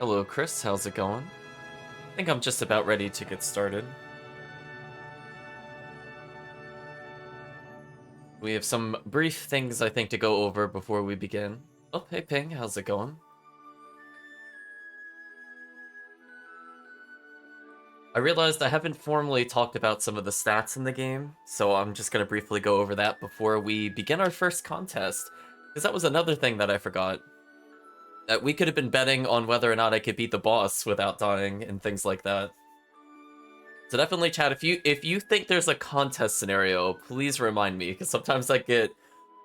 Hello, Chris. How's it going? I think I'm just about ready to get started. We have some brief things I think to go over before we begin. Oh, hey Ping, how's it going? I realized I haven't formally talked about some of the stats in the game, so I'm just going to briefly go over that before we begin our first contest. Because that was another thing that I forgot. That we could have been betting on whether or not I could beat the boss without dying and things like that. So definitely chat, if you think there's a contest scenario, please remind me, because sometimes I get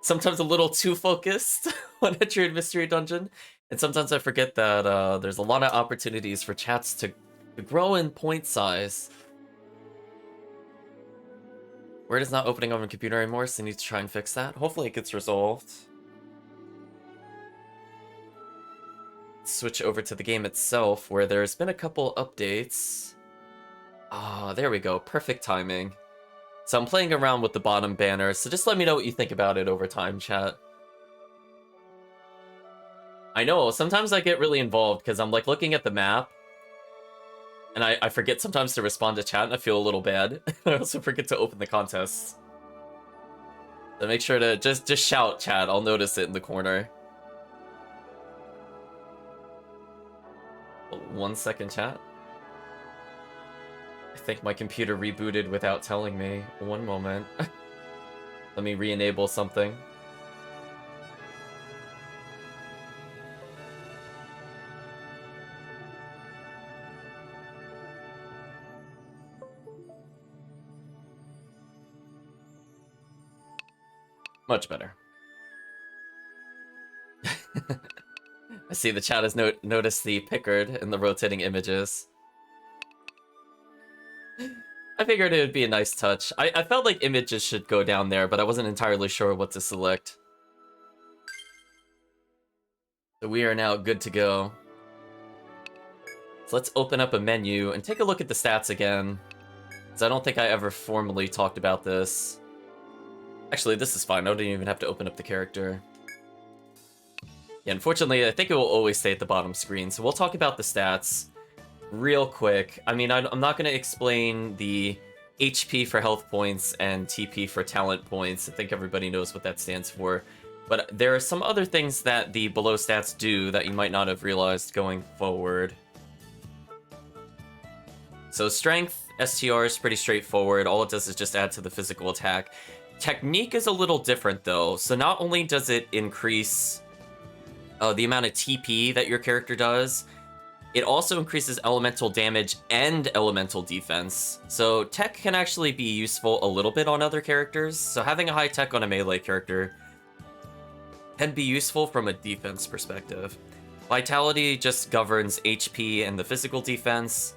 a little too focused on Etrian Mystery Dungeon, and sometimes I forget that there's a lot of opportunities for chats to grow in point size. Word is not opening on my computer anymore, so I need to try and fix that. Hopefully it gets resolved. Switch over to the game itself, where there's been a couple updates. Ah, there we go. Perfect timing. So I'm playing around with the bottom banner, so just let me know what you think about it over time, chat. I know, sometimes I get really involved because I'm like looking at the map, and I forget sometimes to respond to chat, and I feel a little bad. I also forget to open the contest. So make sure to just shout, chat. I'll notice it in the corner. 1 second, chat. I think my computer rebooted without telling me. 1 moment. Let me re-enable something. Much better. I see the chat has noticed the Pickard in the rotating images. I figured it would be a nice touch. I felt like images should go down there, but I wasn't entirely sure what to select. So we are now good to go. So let's open up a menu and take a look at the stats again, because I don't think I ever formally talked about this. Actually, this is fine. I don't even have to open up the character. Yeah, unfortunately, I think it will always stay at the bottom screen, so we'll talk about the stats real quick. I mean, I'm not going to explain the HP for health points and TP for talent points. I think everybody knows what that stands for. But there are some other things that the below stats do that you might not have realized going forward. So strength, STR is pretty straightforward. All it does is just add to the physical attack. Technique is a little different though. So not only does it increase the amount of TP that your character does, it also increases elemental damage and elemental defense. So tech can actually be useful a little bit on other characters. So having a high tech on a melee character can be useful from a defense perspective. Vitality just governs HP and the physical defense.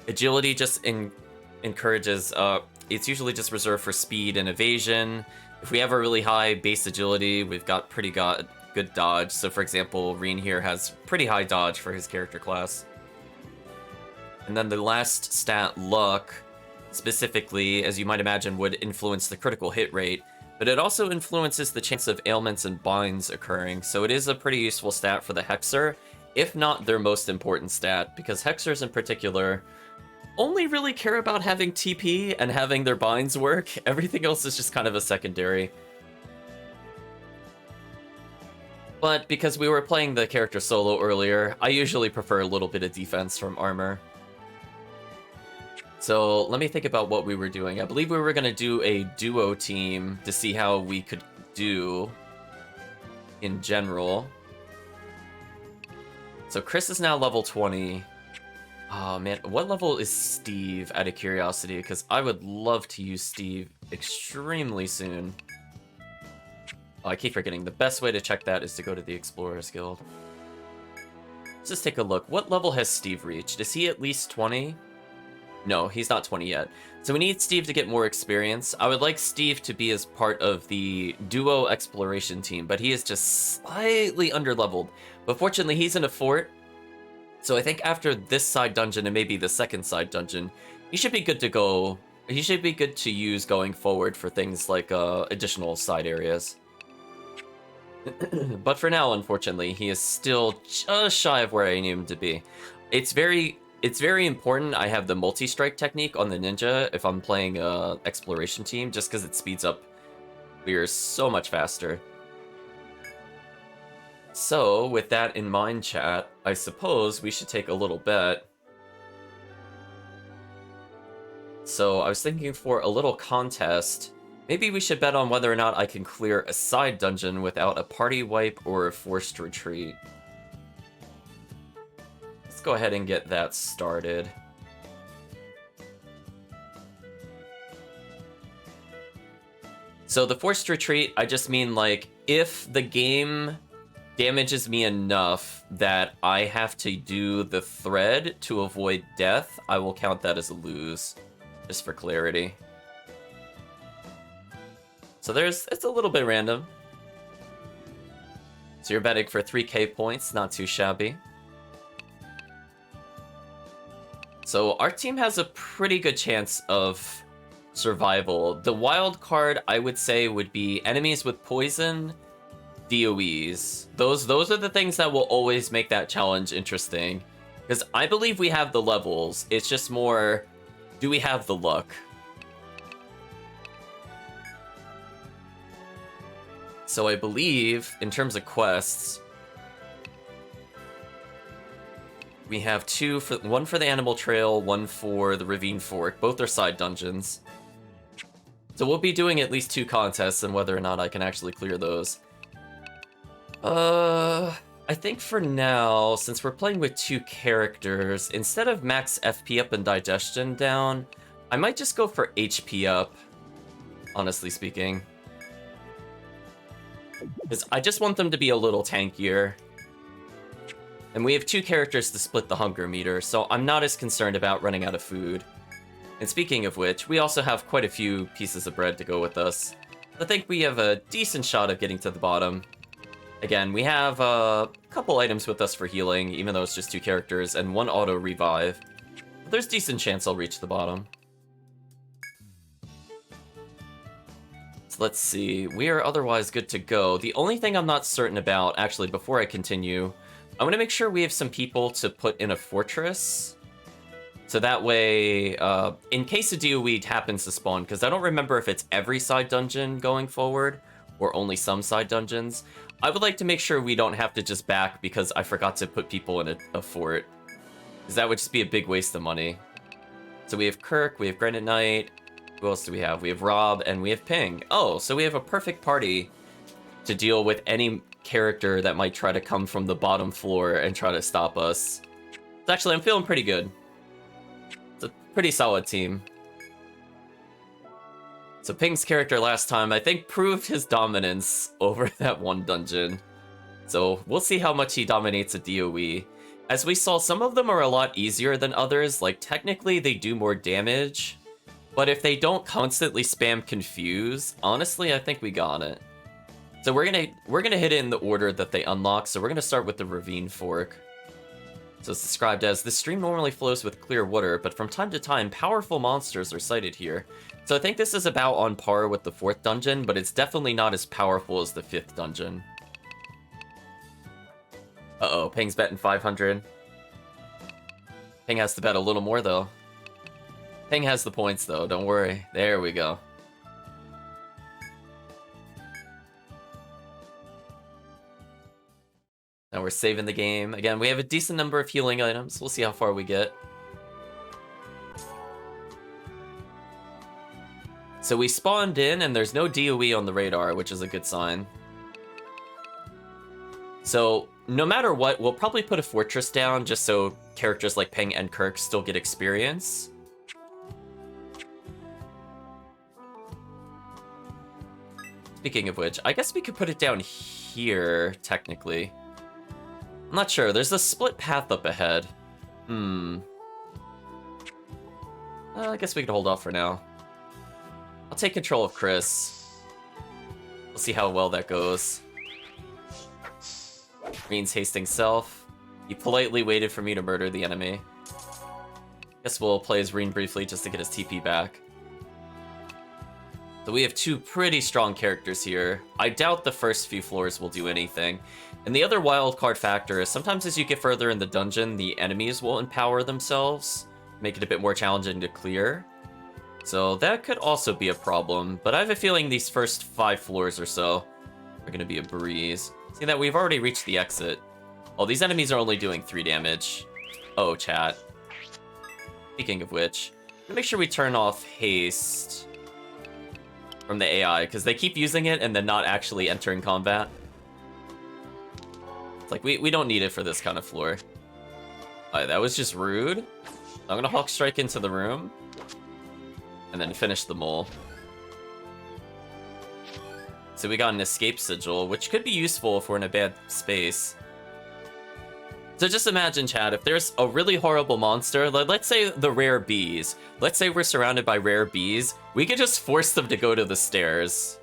Agility just encourages, it's usually just reserved for speed and evasion. If we have a really high base agility, we've got pretty good dodge. So for example, Reen here has pretty high dodge for his character class. And then the last stat, luck, specifically, as you might imagine, would influence the critical hit rate, but it also influences the chance of ailments and binds occurring. So it is a pretty useful stat for the Hexer, if not their most important stat, because Hexers in particular only really care about having TP and having their binds work. Everything else is just kind of a secondary. But because we were playing the character solo earlier, I usually prefer a little bit of defense from armor. So let me think about what we were doing. I believe we were going to do a duo team to see how we could do in general. So Chris is now level 20. Oh man, what level is Steve, out of curiosity? Because I would love to use Steve extremely soon. Oh, I keep forgetting. The best way to check that is to go to the Explorers Guild. Let's just take a look. What level has Steve reached? Is he at least 20? No, he's not 20 yet. So we need Steve to get more experience. I would like Steve to be as part of the duo exploration team, but he is just slightly underleveled. But fortunately, he's in a fort. So I think after this side dungeon and maybe the second side dungeon, he should be good to go. He should be good to use going forward for things like additional side areas. But for now, unfortunately, he is still just shy of where I need him to be. It's very important I have the multi-strike technique on the ninja if I'm playing a exploration team, just because it speeds up clears so much faster. So, with that in mind, chat, I suppose we should take a little bet. So, I was thinking for a little contest, maybe we should bet on whether or not I can clear a side dungeon without a party wipe or a forced retreat. Let's go ahead and get that started. So the forced retreat, I just mean like, if the game damages me enough that I have to do the thread to avoid death, I will count that as a lose, just for clarity. So it's a little bit random. So you're betting for 3k points, not too shabby. So our team has a pretty good chance of survival. The wild card, I would say, would be enemies with poison, DOEs. Those are the things that will always make that challenge interesting. Because I believe we have the levels. It's just more, do we have the luck? So I believe, in terms of quests, we have one for the Animal Trail, one for the Ravine Fork. Both are side dungeons. So we'll be doing at least 2 contests, and whether or not I can actually clear those. I think for now, since we're playing with 2 characters, instead of max FP up and digestion down, I might just go for HP up, honestly speaking. Because I just want them to be a little tankier. And we have 2 characters to split the hunger meter, so I'm not as concerned about running out of food. And speaking of which, we also have quite a few pieces of bread to go with us. I think we have a decent shot of getting to the bottom. Again, we have a couple items with us for healing, even though it's just 2 characters, and 1 auto revive. But there's decent chance I'll reach the bottom. So let's see, we are otherwise good to go. The only thing I'm not certain about, actually, before I continue, I want to make sure we have some people to put in a fortress. So that way, in case a DOE happens to spawn, because I don't remember if it's every side dungeon going forward, or only some side dungeons, I would like to make sure we don't have to just back because I forgot to put people in a fort. Because that would just be a big waste of money. So we have Kirk, we have Granite Knight, who else do we have? We have Rob, and we have Ping. Oh, so we have a perfect party to deal with any character that might try to come from the bottom floor and try to stop us. So actually, I'm feeling pretty good. It's a pretty solid team. So Ping's character last time, I think, proved his dominance over that one dungeon. So we'll see how much he dominates a DOE. As we saw, some of them are a lot easier than others. Like, technically, they do more damage. But if they don't constantly spam Confuse, honestly, I think we got it. So we're gonna hit it in the order that they unlock. So we're gonna start with the Ravine Fork. So it's described as, this stream normally flows with clear water, but from time to time, powerful monsters are sighted here. So I think this is about on par with the 4th dungeon, but it's definitely not as powerful as the 5th dungeon. Uh-oh, Ping's betting 500. Ping has to bet a little more, though. Ping has the points, though, don't worry. There we go. Now we're saving the game. Again, we have a decent number of healing items. We'll see how far we get. So we spawned in, and there's no DOE on the radar, which is a good sign. So no matter what, we'll probably put a fortress down just so characters like Ping and Kirk still get experience. Speaking of which, I guess we could put it down here, technically. I'm not sure. There's a split path up ahead. I guess we could hold off for now. I'll take control of Chris. We'll see how well that goes. Green's hasting self. He politely waited for me to murder the enemy. Guess we'll play as Reen briefly just to get his TP back. So we have two pretty strong characters here. I doubt the first few floors will do anything. And the other wildcard factor is sometimes as you get further in the dungeon, the enemies will empower themselves, make it a bit more challenging to clear. So that could also be a problem, but I have a feeling these first 5 floors or so are going to be a breeze. See that we've already reached the exit. Oh, these enemies are only doing 3 damage. Oh, chat. Speaking of which, make sure we turn off haste from the AI, because they keep using it and then not actually entering combat. It's like, we don't need it for this kind of floor. Alright, that was just rude. I'm gonna Hawk Strike into the room, and then finish the mole. So we got an escape sigil, which could be useful if we're in a bad space. So just imagine, chat, if there's a really horrible monster, like let's say the rare bees. Let's say we're surrounded by rare bees. We could just force them to go to the stairs,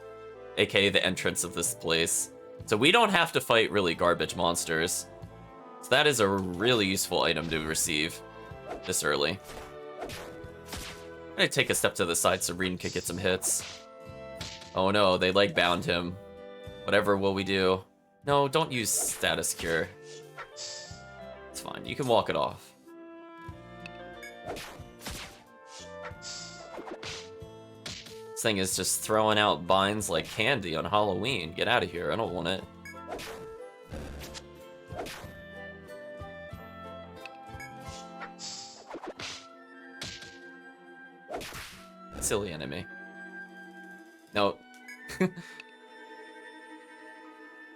aka the entrance of this place. So we don't have to fight really garbage monsters. So that is a really useful item to receive this early. I'm gonna take a step to the side so Reen could get some hits. Oh no, they leg bound him. Whatever will we do? No, don't use status cure. It's fine, you can walk it off. This thing is just throwing out binds like candy on Halloween. Get out of here, I don't want it. Silly enemy. No.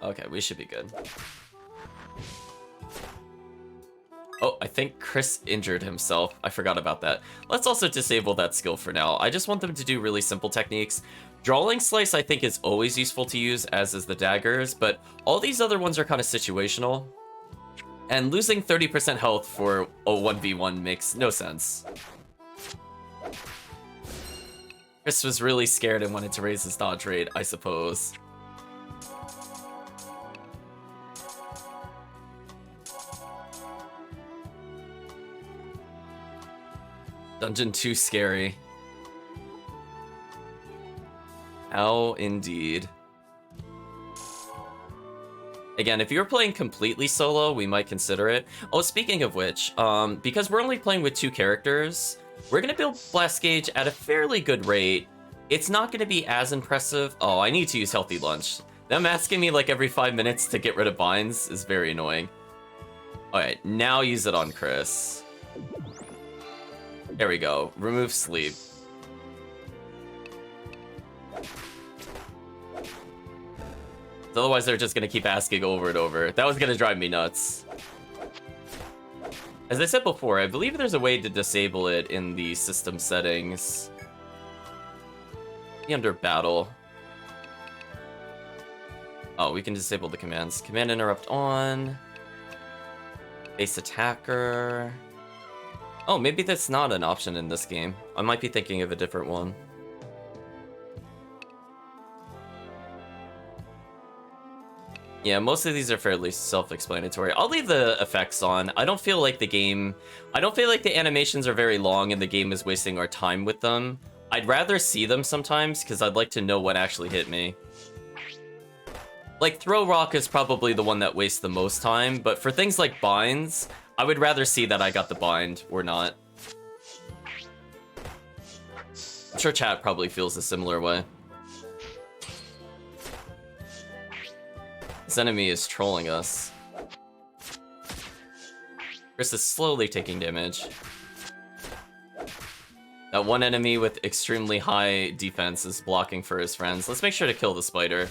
Okay, we should be good. Oh, I think Chris injured himself. I forgot about that. Let's also disable that skill for now. I just want them to do really simple techniques. Drawing Slice, I think, is always useful to use, as is the daggers, but all these other ones are kind of situational. And losing 30% health for a 1v1 makes no sense. Chris was really scared and wanted to raise his dodge rate, I suppose. Dungeon too scary. How indeed. Again, if you were playing completely solo, we might consider it. Oh, speaking of which, because we're only playing with 2 characters, we're gonna build Blast Gauge at a fairly good rate. It's not gonna be as impressive. Oh, I need to use Healthy Lunch. Them asking me like every 5 minutes to get rid of binds is very annoying. Alright, now use it on Chris. There we go. Remove sleep. Otherwise, they're just gonna keep asking over and over. That was gonna drive me nuts. As I said before, I believe there's a way to disable it in the system settings. Be under battle. Oh, we can disable the commands. Command interrupt on. Base attacker. Oh, maybe that's not an option in this game. I might be thinking of a different one. Yeah, most of these are fairly self-explanatory. I'll leave the effects on. I don't feel like the animations are very long and the game is wasting our time with them. I'd rather see them sometimes because I'd like to know what actually hit me. Like, Throw Rock is probably the one that wastes the most time, but for things like binds, I would rather see that I got the bind or not. I'm sure chat probably feels a similar way. This enemy is trolling us. Chris is slowly taking damage. That one enemy with extremely high defense is blocking for his friends. Let's make sure to kill the spider.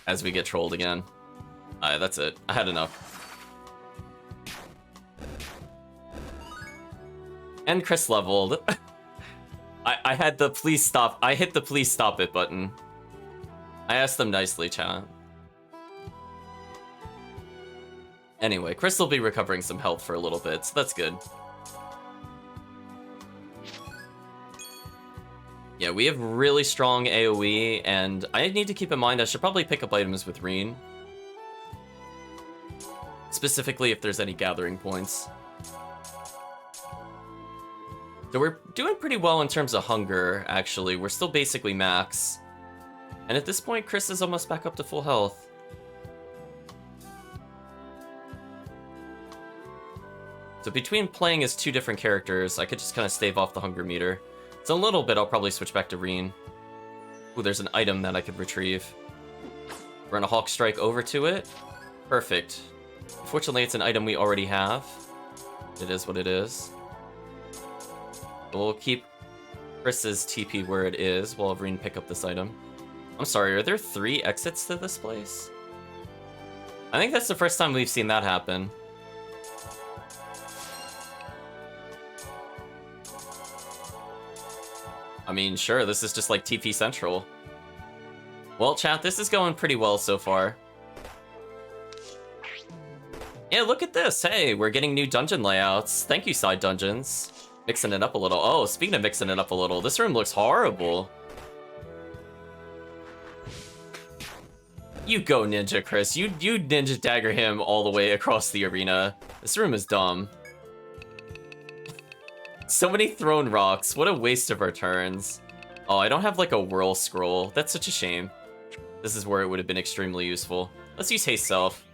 As we get trolled again. Alright, that's it. I had enough. And Chris leveled. I had the please stop. I hit the please stop it button. I asked them nicely, chat. Anyway, Chris will be recovering some health for a little bit, so that's good. Yeah, we have really strong AoE, and I need to keep in mind I should probably pick up items with Reen. Specifically if there's any gathering points. So we're doing pretty well in terms of hunger, actually. We're still basically max. And at this point, Chris is almost back up to full health. So between playing as two different characters, I could just kind of stave off the hunger meter. So a little bit, I'll probably switch back to Reen. Ooh, there's an item that I could retrieve. Run a Hawk Strike over to it. Perfect. Fortunately, it's an item we already have. It is what it is. We'll keep Chris's TP where it is. We'll have Reen pick up this item. I'm sorry, are there 3 exits to this place? I think that's the first time we've seen that happen. I mean, sure, this is just like TP Central. Well, chat, this is going pretty well so far. Yeah, look at this. Hey, we're getting new dungeon layouts. Thank you, Side Dungeons. Mixing it up a little. Oh, speaking of mixing it up a little, this room looks horrible. You go, Ninja Chris. You Ninja Dagger him all the way across the arena. This room is dumb. So many thrown rocks. What a waste of our turns. Oh, I don't have like a whirl scroll. That's such a shame. This is where it would have been extremely useful. Let's use Haste Self.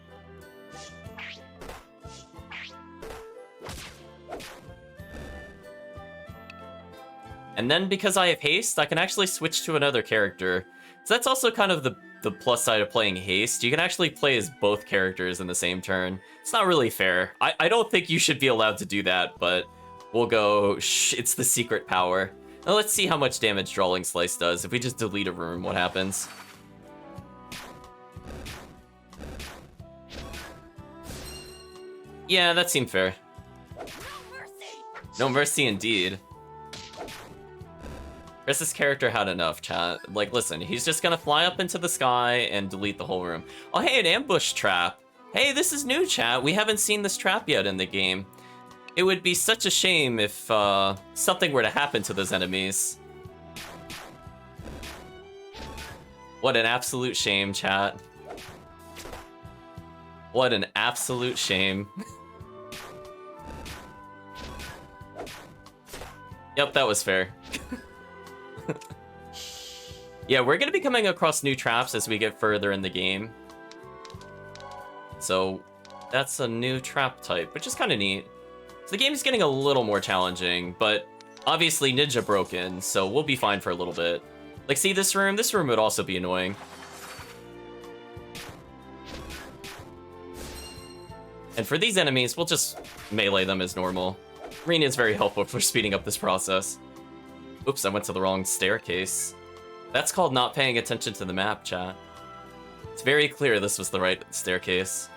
And then because I have Haste, I can actually switch to another character. So that's also kind of the plus side of playing Haste. You can actually play as both characters in the same turn. It's not really fair. I don't think you should be allowed to do that, but we'll go, shh, it's the secret power. Now let's see how much damage Drawling Slice does. If we just delete a room, what happens? Yeah, that seemed fair. No mercy indeed. Chris's character had enough, chat. Like, listen, he's just gonna fly up into the sky and delete the whole room. Oh, hey, an ambush trap. Hey, this is new, chat. We haven't seen this trap yet in the game. It would be such a shame if something were to happen to those enemies. What an absolute shame, chat. What an absolute shame. Yep, that was fair. Yeah, we're gonna be coming across new traps as we get further in the game. So that's a new trap type, which is kind of neat. So the game is getting a little more challenging, but obviously Ninja broken, so we'll be fine for a little bit. Like, see this room? This room would also be annoying. And for these enemies, we'll just melee them as normal. Reen is very helpful for speeding up this process. Oops, I went to the wrong staircase. That's called not paying attention to the map, chat. It's very clear this was the right staircase.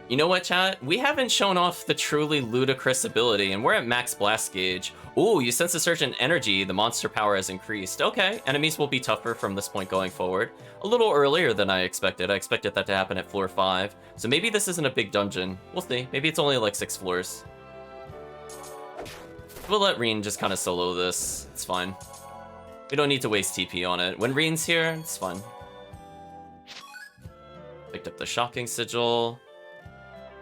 You know what, chat? We haven't shown off the truly ludicrous ability, and we're at max blast gauge. Ooh, you sense a surge in energy. The monster power has increased. Okay, enemies will be tougher from this point going forward. A little earlier than I expected. I expected that to happen at floor 5. So maybe this isn't a big dungeon. We'll see. Maybe it's only like 6 floors. We'll let Reen just kind of solo this. It's fine. We don't need to waste TP on it. When Reen's here, it's fine. Picked up the Shocking Sigil.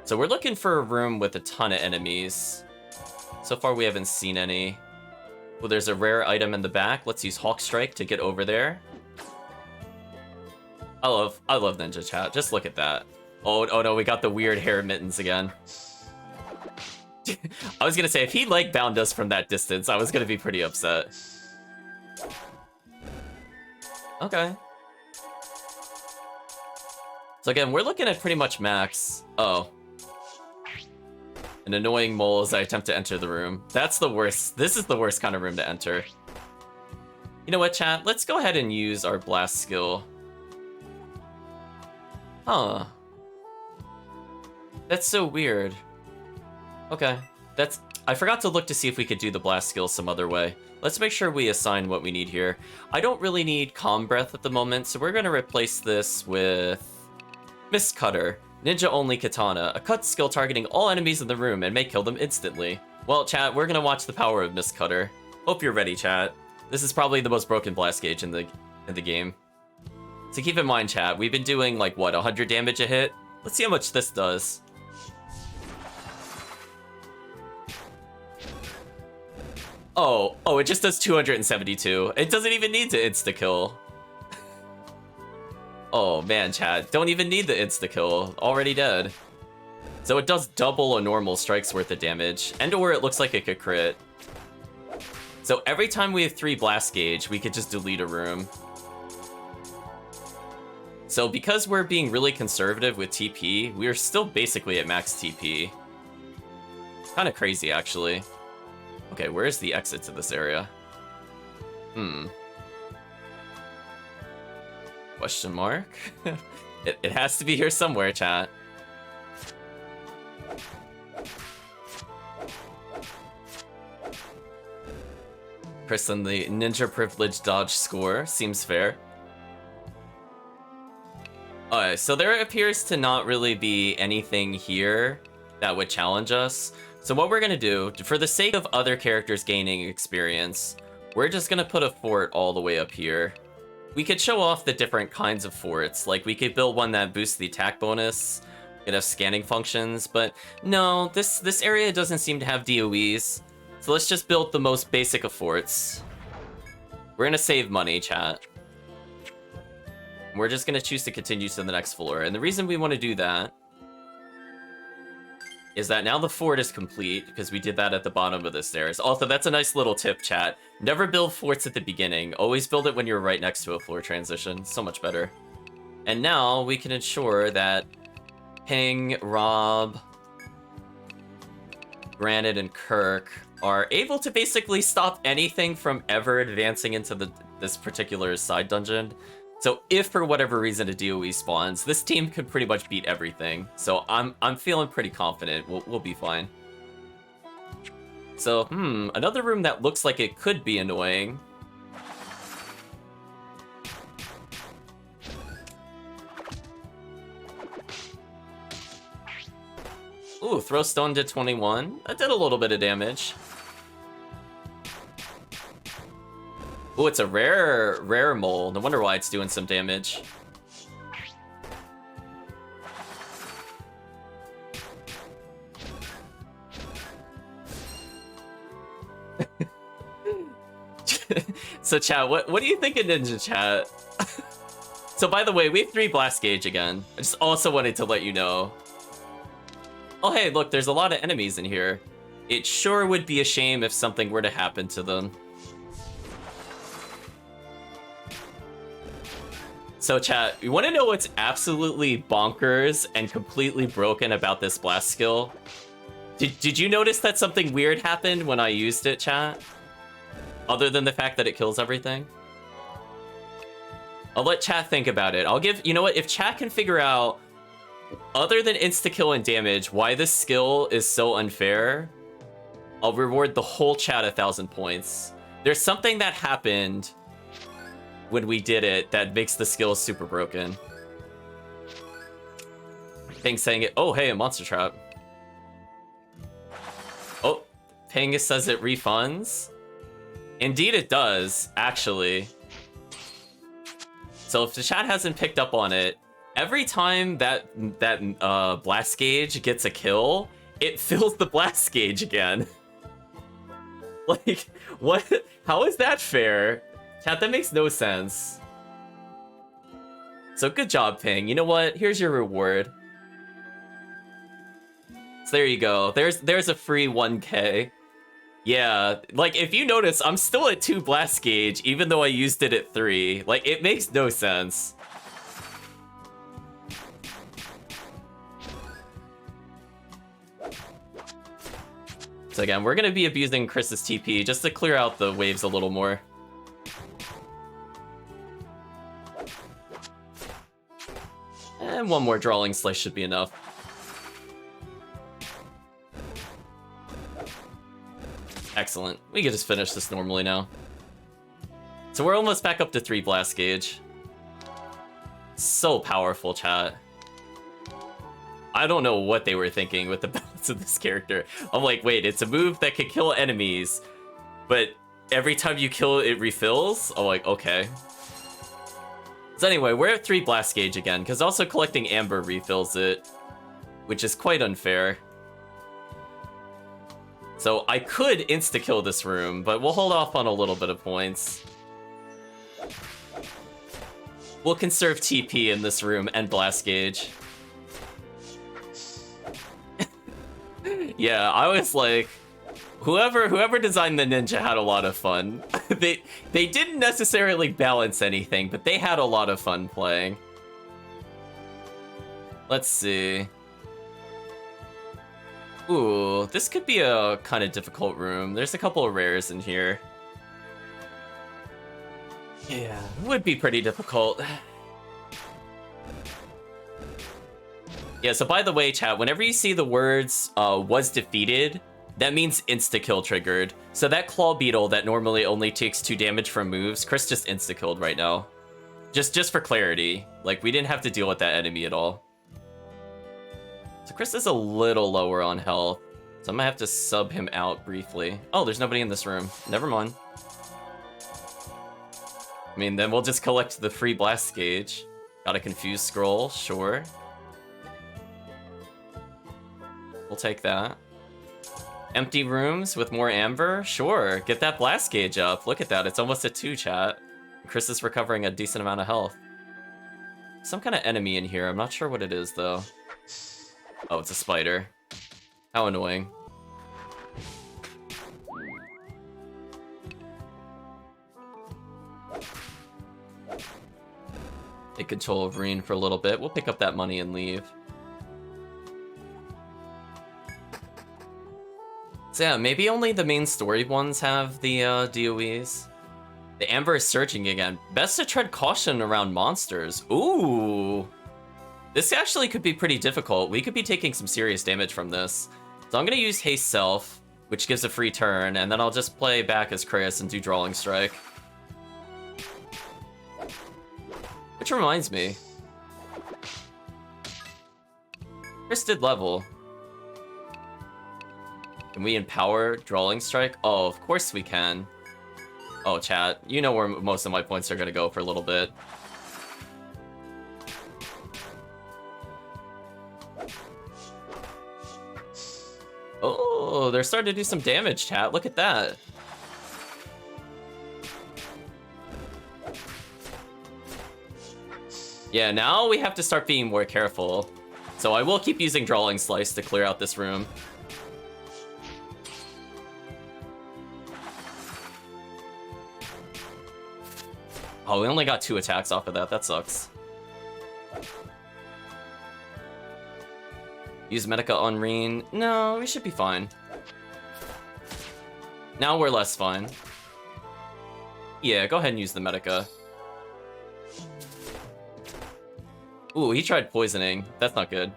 So we're looking for a room with a ton of enemies. So far we haven't seen any. Well, there's a rare item in the back. Let's use Hawk Strike to get over there. I love Ninja Chat. Just look at that. Oh no, we got the weird hair mittens again. I was gonna say, if he like bound us from that distance, I was gonna be pretty upset. Okay. So again, we're looking at pretty much max. Oh. An annoying mole as I attempt to enter the room. That's the worst. This is the worst kind of room to enter. You know what, chat? Let's go ahead and use our blast skill. Huh. That's so weird. Okay. I forgot to look to see if we could do the blast skill some other way. Let's make sure we assign what we need here. I don't really need Calm Breath at the moment, so we're going to replace this with Mist Cutter. Ninja-only katana. A cut skill targeting all enemies in the room and may kill them instantly. Well, chat, we're going to watch the power of Mist Cutter. Hope you're ready, chat. This is probably the most broken blast gauge in the game. So keep in mind, chat, we've been doing, like, what, 100 damage a hit? Let's see how much this does. Oh, it just does 272. It doesn't even need to insta-kill. Oh man, chat, don't even need the insta-kill. Already dead. So it does double a normal strike's worth of damage, and or it looks like it could crit. So every time we have 3 blast gauge, we could just delete a room. So because we're being really conservative with TP, we're still basically at max TP. Kind of crazy, actually. Okay, where's the exit to this area? Question mark? It has to be here somewhere, chat. Kristen, the ninja privilege dodge score seems fair. Alright, so there appears to not really be anything here that would challenge us. So what we're gonna do, for the sake of other characters gaining experience, we're just gonna put a fort all the way up here. We could show off the different kinds of forts, like we could build one that boosts the attack bonus, it has scanning functions, but no, this area doesn't seem to have DOEs. So let's just build the most basic of forts. We're gonna save money, chat. We're just gonna choose to continue to the next floor, and the reason we want to do that is that now the fort is complete, because we did that at the bottom of the stairs. Also, that's a nice little tip, chat. Never build forts at the beginning. Always build it when you're right next to a floor transition. So much better. And now we can ensure that Ping, Rob, Granite, and Kirk are able to basically stop anything from ever advancing into this particular side dungeon. So if for whatever reason a DOE spawns, this team could pretty much beat everything. So I'm feeling pretty confident we'll be fine. So another room that looks like it could be annoying. Ooh, throw stone did 21. That did a little bit of damage. Ooh, it's a rare mole. No wonder why it's doing some damage. So chat, what do you think of Ninja Chat? So by the way, we have 3 blast gauge again. I just also wanted to let you know. Oh hey, look, there's a lot of enemies in here. It sure would be a shame if something were to happen to them. So chat, you want to know what's absolutely bonkers and completely broken about this blast skill? Did you notice that something weird happened when I used it, chat? Other than the fact that it kills everything? I'll let chat think about it. I'll give, you know what, if chat can figure out, other than insta-kill and damage, why this skill is so unfair, I'll reward the whole chat 1,000 points. There's something that happened when we did it that makes the skill super broken. Ping saying it. Oh, hey, a monster trap. Oh, Ping says it refunds. Indeed it does, actually. So if the chat hasn't picked up on it, every time that blast gauge gets a kill, it fills the blast gauge again. Like, what? How is that fair? Chat, that makes no sense. So good job, Ping. You know what? Here's your reward. So there you go. There's a free 1K. Yeah, like if you notice, I'm still at 2 blast gauge, even though I used it at 3. Like, it makes no sense. So again, we're gonna be abusing Chris's TP just to clear out the waves a little more. And one more drawing slice should be enough. Excellent. We can just finish this normally now. So we're almost back up to 3 blast gauge. So powerful, chat. I don't know what they were thinking with the balance of this character. I'm like, wait, it's a move that can kill enemies, but every time you kill it, it refills? I'm like, okay. So anyway, we're at 3 blast gauge again, because also collecting amber refills it, which is quite unfair. So I could insta-kill this room, but we'll hold off on a little bit of points. We'll conserve TP in this room and Blast Gauge. Yeah, I was like, whoever designed the ninja had a lot of fun. they didn't necessarily balance anything, but they had a lot of fun playing. Let's see. Ooh, this could be a kind of difficult room. There's a couple of rares in here. Yeah, it would be pretty difficult. Yeah, so by the way, chat, whenever you see the words, was defeated, that means insta-kill triggered. So that Claw Beetle that normally only takes 2 damage from moves, Chris just insta-killed right now. Just for clarity. Like, we didn't have to deal with that enemy at all. So Chris is a little lower on health. So I'm gonna have to sub him out briefly. Oh, there's nobody in this room. Never mind. I mean, then we'll just collect the free Blast Gauge. Got a Confused Scroll, sure. We'll take that. Empty rooms with more amber? Sure, get that Blast Gauge up. Look at that, it's almost a 2, chat. Chris is recovering a decent amount of health. Some kind of enemy in here, I'm not sure what it is though. Oh, it's a spider. How annoying. Take control of Reen for a little bit. We'll pick up that money and leave. So yeah, maybe only the main story ones have the DOEs. The Amber is surging again. Best to tread caution around monsters. Ooh. This actually could be pretty difficult. We could be taking some serious damage from this. So I'm going to use Haste Self, which gives a free turn, and then I'll just play back as Chris and do Drawing Strike. Which reminds me. Chris did level. Can we empower Drawing Strike? Oh, of course we can. Oh, chat, you know where most of my points are going to go for a little bit. Oh, they're starting to do some damage, chat. Look at that. Yeah, now we have to start being more careful. So I will keep using Drawing Slice to clear out this room. Oh, we only got 2 attacks off of that. That sucks. Use Medica on Reen. No, we should be fine. Now we're less fine. Yeah, go ahead and use the Medica. Ooh, he tried poisoning. That's not good.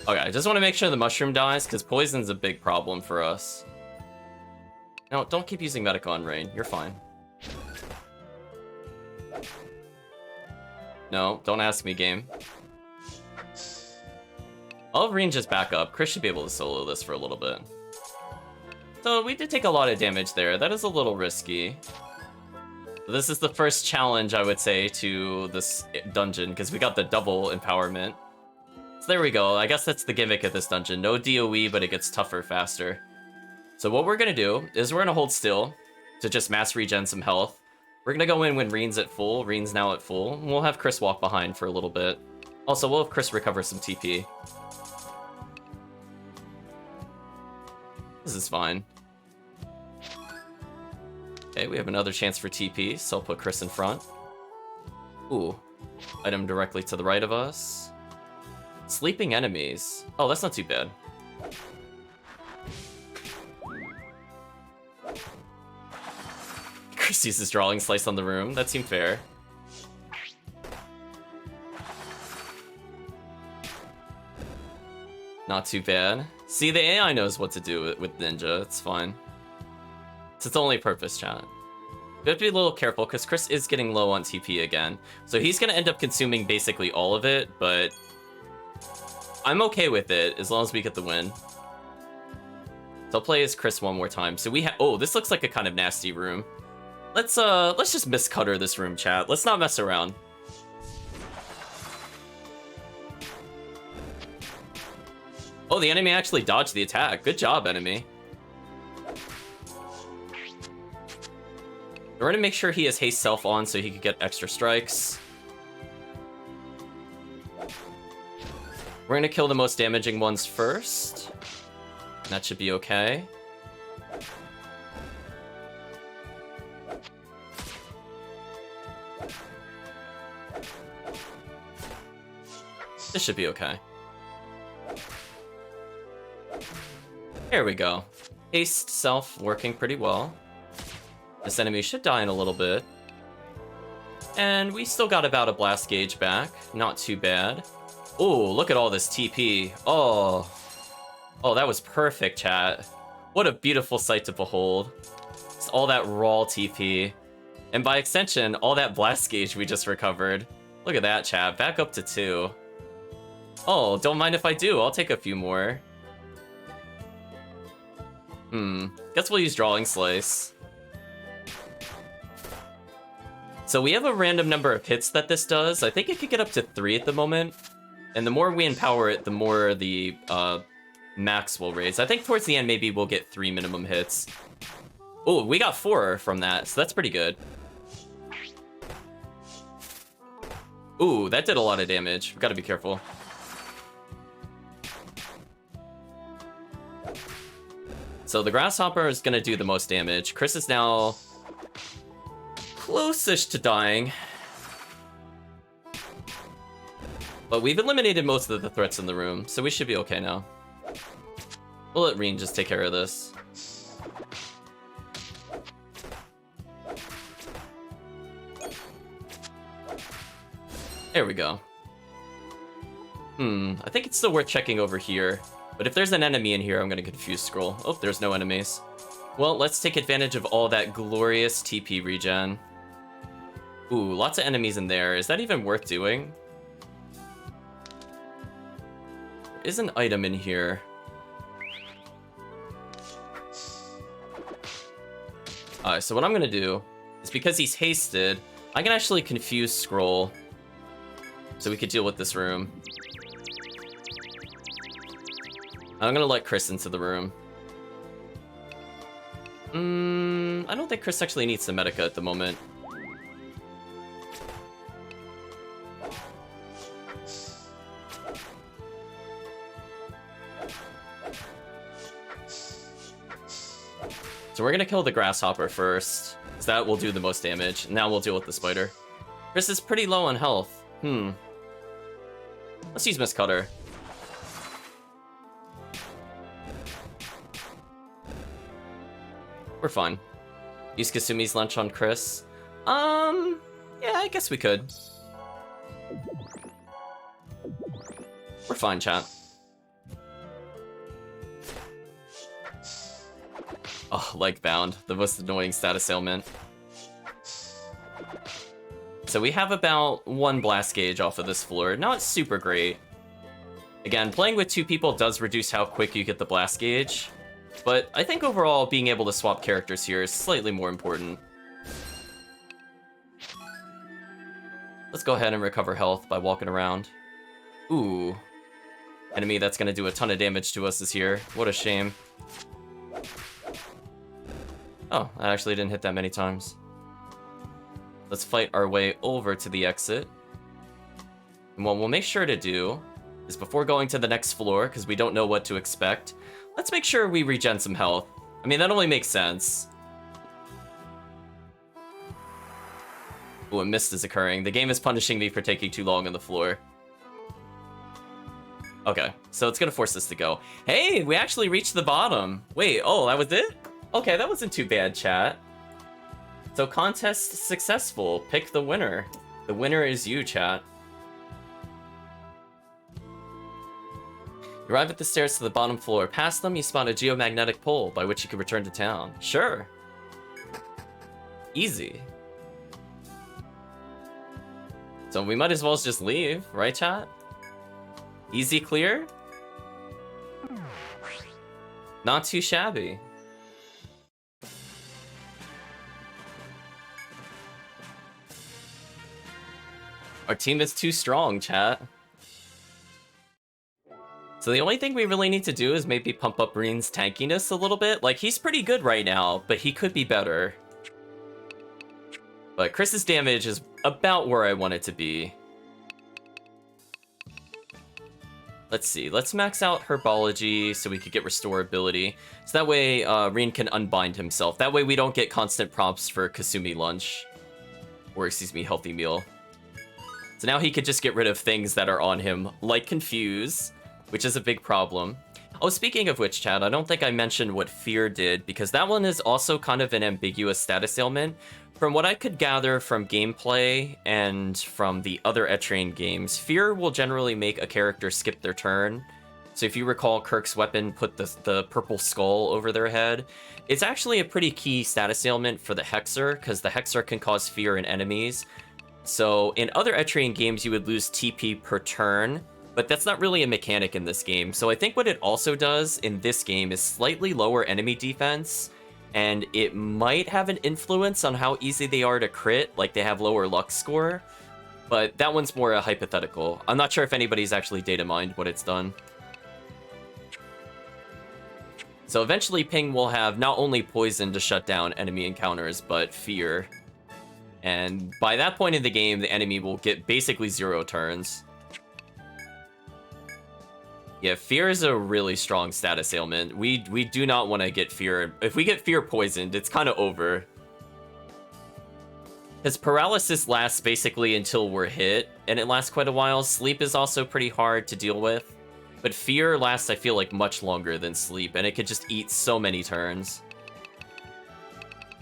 Okay, I just want to make sure the mushroom dies, because poison's a big problem for us. No, don't keep using Medica on Rain. You're fine. No, don't ask me, game. I'll have Reen just back up. Chris should be able to solo this for a little bit. So we did take a lot of damage there. That is a little risky. This is the first challenge, I would say, to this dungeon, because we got the double empowerment. So there we go. I guess that's the gimmick of this dungeon. No DOE, but it gets tougher faster. So what we're going to do is we're going to hold still to just mass regen some health. We're going to go in when Reen's at full. Reen's now at full. And we'll have Chris walk behind for a little bit. Also, we'll have Chris recover some TP. This is fine. Okay, we have another chance for TP, so I'll put Chris in front. Ooh. Item directly to the right of us. Sleeping enemies. Oh, that's not too bad. Chris uses Drawing Slice on the room. That seemed fair. Not too bad. See, the AI knows what to do with Ninja. It's fine. It's its only purpose, chat. We have to be a little careful, because Chris is getting low on TP again. So he's going to end up consuming basically all of it, but I'm okay with it, as long as we get the win. So I'll play as Chris one more time. So we have... Oh, this looks like a kind of nasty room. Let's just miscutter this room, chat. Let's not mess around. Oh, the enemy actually dodged the attack. Good job, enemy. We're gonna make sure he has haste self on so he could get extra strikes. We're gonna kill the most damaging ones first. That should be okay. This should be okay. There we go. Haste self working pretty well. This enemy should die in a little bit. And we still got about a blast gauge back. Not too bad. Oh, look at all this TP. Oh. Oh, that was perfect, chat. What a beautiful sight to behold. It's all that raw TP. And by extension, all that blast gauge we just recovered. Look at that, chat. Back up to 2. Oh, don't mind if I do. I'll take a few more. Guess we'll use Drawing Slice. So we have a random number of hits that this does. I think it could get up to 3 at the moment. And the more we empower it, the more the max will raise. I think towards the end, maybe we'll get 3 minimum hits. Oh, we got 4 from that, so that's pretty good. Ooh, that did a lot of damage. We've got to be careful. So the Grasshopper is going to do the most damage. Chris is now close-ish to dying. But we've eliminated most of the threats in the room, so we should be okay now. We'll let Reen just take care of this. There we go. I think it's still worth checking over here. But if there's an enemy in here, I'm gonna confuse scroll. Oh, there's no enemies. Well, let's take advantage of all that glorious TP regen. Ooh, lots of enemies in there. Is that even worth doing? There is an item in here. Alright, so what I'm gonna do is because he's hasted, I can actually confuse scroll so we could deal with this room. I'm gonna let Chris into the room. I don't think Chris actually needs the Medica at the moment. So we're gonna kill the Grasshopper first, because that will do the most damage. Now we'll deal with the spider. Chris is pretty low on health. Let's use Miss Cutter. We're fine. Use Kasumi's lunch on Chris. Yeah, I guess we could. We're fine, chat. Oh, leg bound. The most annoying status ailment. So we have about 1 blast gauge off of this floor. Not super great. Again, playing with 2 people does reduce how quick you get the blast gauge. But I think overall, being able to swap characters here is slightly more important. Let's go ahead and recover health by walking around. Ooh. Enemy that's gonna do a ton of damage to us is here. What a shame. Oh, I actually didn't hit that many times. Let's fight our way over to the exit. And what we'll make sure to do is before going to the next floor, because we don't know what to expect, let's make sure we regen some health. I mean, that only makes sense. Ooh, a mist is occurring. The game is punishing me for taking too long on the floor. Okay, so it's gonna force us to go. Hey, we actually reached the bottom. Wait, oh, that was it? Okay, that wasn't too bad, chat. So contest successful. Pick the winner. The winner is you, chat. You arrive at the stairs to the bottom floor. Past them, you spot a geomagnetic pole by which you can return to town. Sure. Easy. So we might as well just leave, right, chat? Easy clear? Not too shabby. Our team is too strong, chat. So the only thing we really need to do is maybe pump up Reen's tankiness a little bit. Like, he's pretty good right now, but he could be better. But Chris's damage is about where I want it to be. Let's see. Let's max out Herbology so we could get Restorability. So that way Reen can unbind himself. That way we don't get constant prompts for Kasumi Lunch. Or, excuse me, Healthy Meal. So now he could just get rid of things that are on him, like Confuse, which is a big problem. Oh, speaking of which, chat, I don't think I mentioned what Fear did, because that one is also kind of an ambiguous status ailment. From what I could gather from gameplay and from the other Etrian games, Fear will generally make a character skip their turn. So if you recall, Kirk's weapon put the purple skull over their head. It's actually a pretty key status ailment for the Hexer, because the Hexer can cause fear in enemies. So in other Etrian games, you would lose TP per turn, but that's not really a mechanic in this game. So I think what it also does in this game is slightly lower enemy defense, and it might have an influence on how easy they are to crit, like they have lower luck score, but that one's more a hypothetical. I'm not sure if anybody's actually data mined what it's done. So eventually Ping will have not only poison to shut down enemy encounters, but fear. And by that point in the game, the enemy will get basically 0 turns. Yeah, fear is a really strong status ailment. We do not want to get fear. If we get fear poisoned, it's kind of over. Because paralysis lasts basically until we're hit, and it lasts quite a while. Sleep is also pretty hard to deal with. But fear lasts, I feel like, much longer than sleep, and it could just eat so many turns.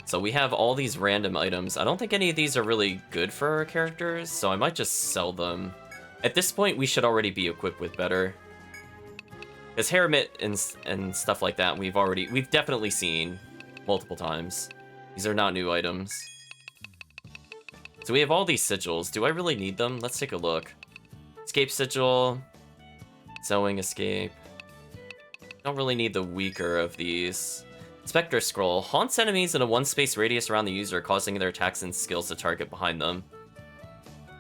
So we have all these random items. I don't think any of these are really good for our characters, so I might just sell them. At this point, we should already be equipped with better. Because Hermit and stuff like that, we've definitely seen multiple times. These are not new items. So we have all these sigils. Do I really need them? Let's take a look. Escape sigil. Sewing escape. Don't really need the weaker of these. Spectre Scroll. Haunts enemies in a 1-space radius around the user, causing their attacks and skills to target behind them.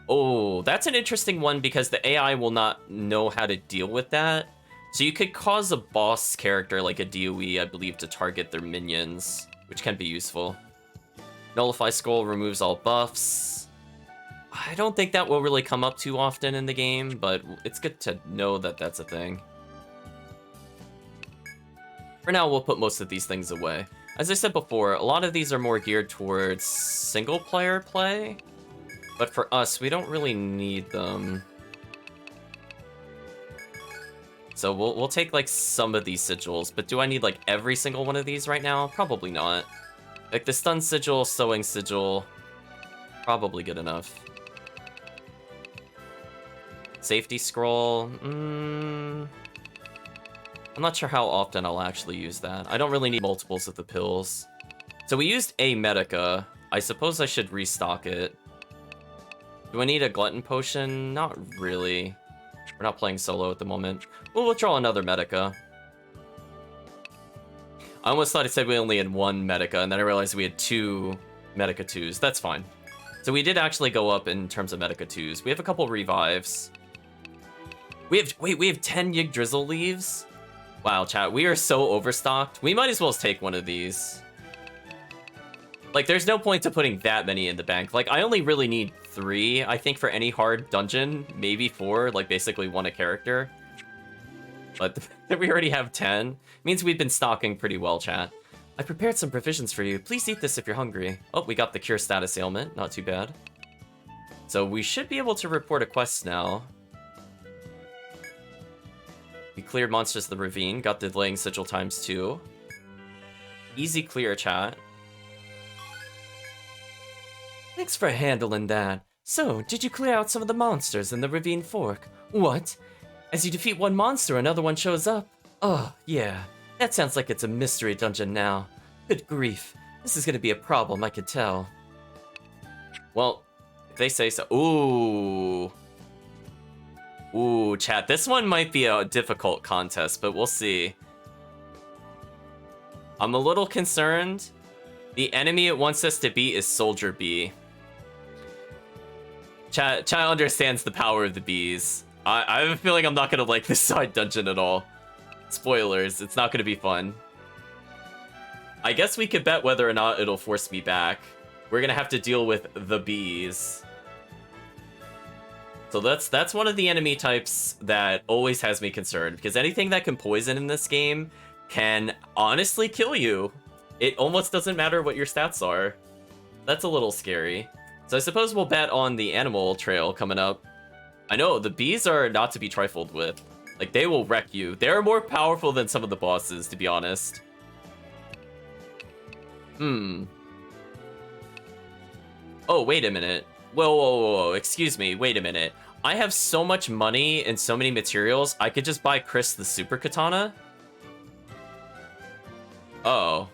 Oh, that's an interesting one because the AI will not know how to deal with that. So you could cause a boss character like a DOE, I believe, to target their minions, which can be useful. Nullify Scroll removes all buffs. I don't think that will really come up too often in the game, but it's good to know that that's a thing. For now, we'll put most of these things away. As I said before, a lot of these are more geared towards single-player play, but for us, we don't really need them. So we'll take, like, some of these sigils, but do I need, like, every single one of these right now? Probably not. Like, the stun sigil, sewing sigil, probably good enough. Safety scroll, I'm not sure how often I'll actually use that. I don't really need multiples of the pills. So we used a Medica. I suppose I should restock it. Do I need a Glutton Potion? Not really. We're not playing solo at the moment. We'll withdraw another Medica. I almost thought it said we only had 1 Medica, and then I realized we had 2 Medica 2s. That's fine. So we did actually go up in terms of Medica 2s. We have a couple revives. We have 10 Yggdrasil leaves? Wow, chat, we are so overstocked. We might as well take one of these. Like, there's no point to putting that many in the bank. Like, I only really need 3, I think, for any hard dungeon. Maybe 4, like, basically 1 a character. But we already have 10. Means we've been stocking pretty well, chat. I prepared some provisions for you. Please eat this if you're hungry. Oh, we got the cure status ailment. Not too bad. So we should be able to report a quest now. We cleared monsters of the ravine. Got the delaying sigil ×2. Easy clear, chat. Thanks for handling that. So, did you clear out some of the monsters in the ravine fork? What? As you defeat one monster, another one shows up? Oh, yeah. That sounds like it's a mystery dungeon now. Good grief. This is gonna be a problem, I could tell. Well, if they say so. Ooh. Ooh, chat. This one might be a difficult contest, but we'll see. I'm a little concerned. The enemy it wants us to beat is Soldier Bee. Chat understands the power of the bees. I have a feeling I'm not gonna like this side dungeon at all. Spoilers, it's not gonna be fun. I guess we could bet whether or not it'll force me back. We're gonna have to deal with the bees. So that's one of the enemy types that always has me concerned, because anything that can poison in this game can honestly kill you. It almost doesn't matter what your stats are. That's a little scary. So I suppose we'll bet on the animal trail coming up. I know, the bees are not to be trifled with. Like, they will wreck you. They're more powerful than some of the bosses, to be honest. Oh, wait a minute. Whoa, excuse me, wait a minute. I have so much money and so many materials, I could just buy Chris the super katana? Oh.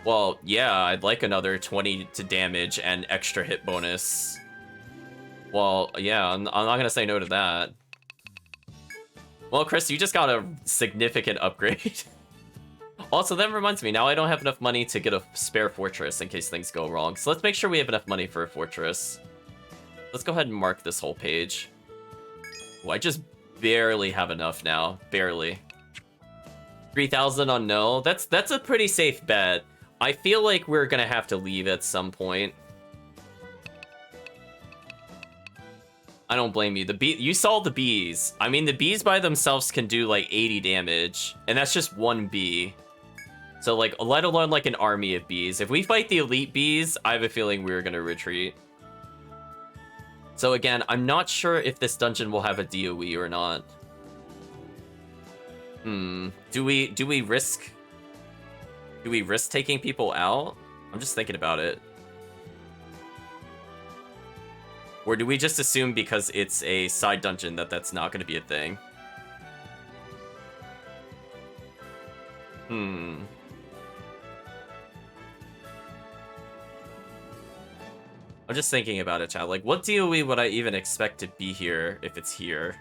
Well, yeah, I'd like another 20 to damage and extra hit bonus. Well, yeah, I'm not gonna say no to that. Well, Chris, you just got a significant upgrade. Also, that reminds me, now I don't have enough money to get a spare fortress in case things go wrong. So let's make sure we have enough money for a fortress. Let's go ahead and mark this whole page. Oh, I just barely have enough now. Barely. 3,000 on no. That's a pretty safe bet. I feel like we're gonna have to leave at some point. I don't blame you. You saw the bees. I mean, the bees by themselves can do like 80 damage, and that's just one bee. So like, let alone like an army of bees. If we fight the elite bees, I have a feeling we're gonna retreat. So again, I'm not sure if this dungeon will have a DOE or not. Do we risk taking people out? I'm just thinking about it. Or do we just assume because it's a side dungeon that that's not going to be a thing? I'm just thinking about it, chat. Like, what DOE would I even expect to be here if it's here?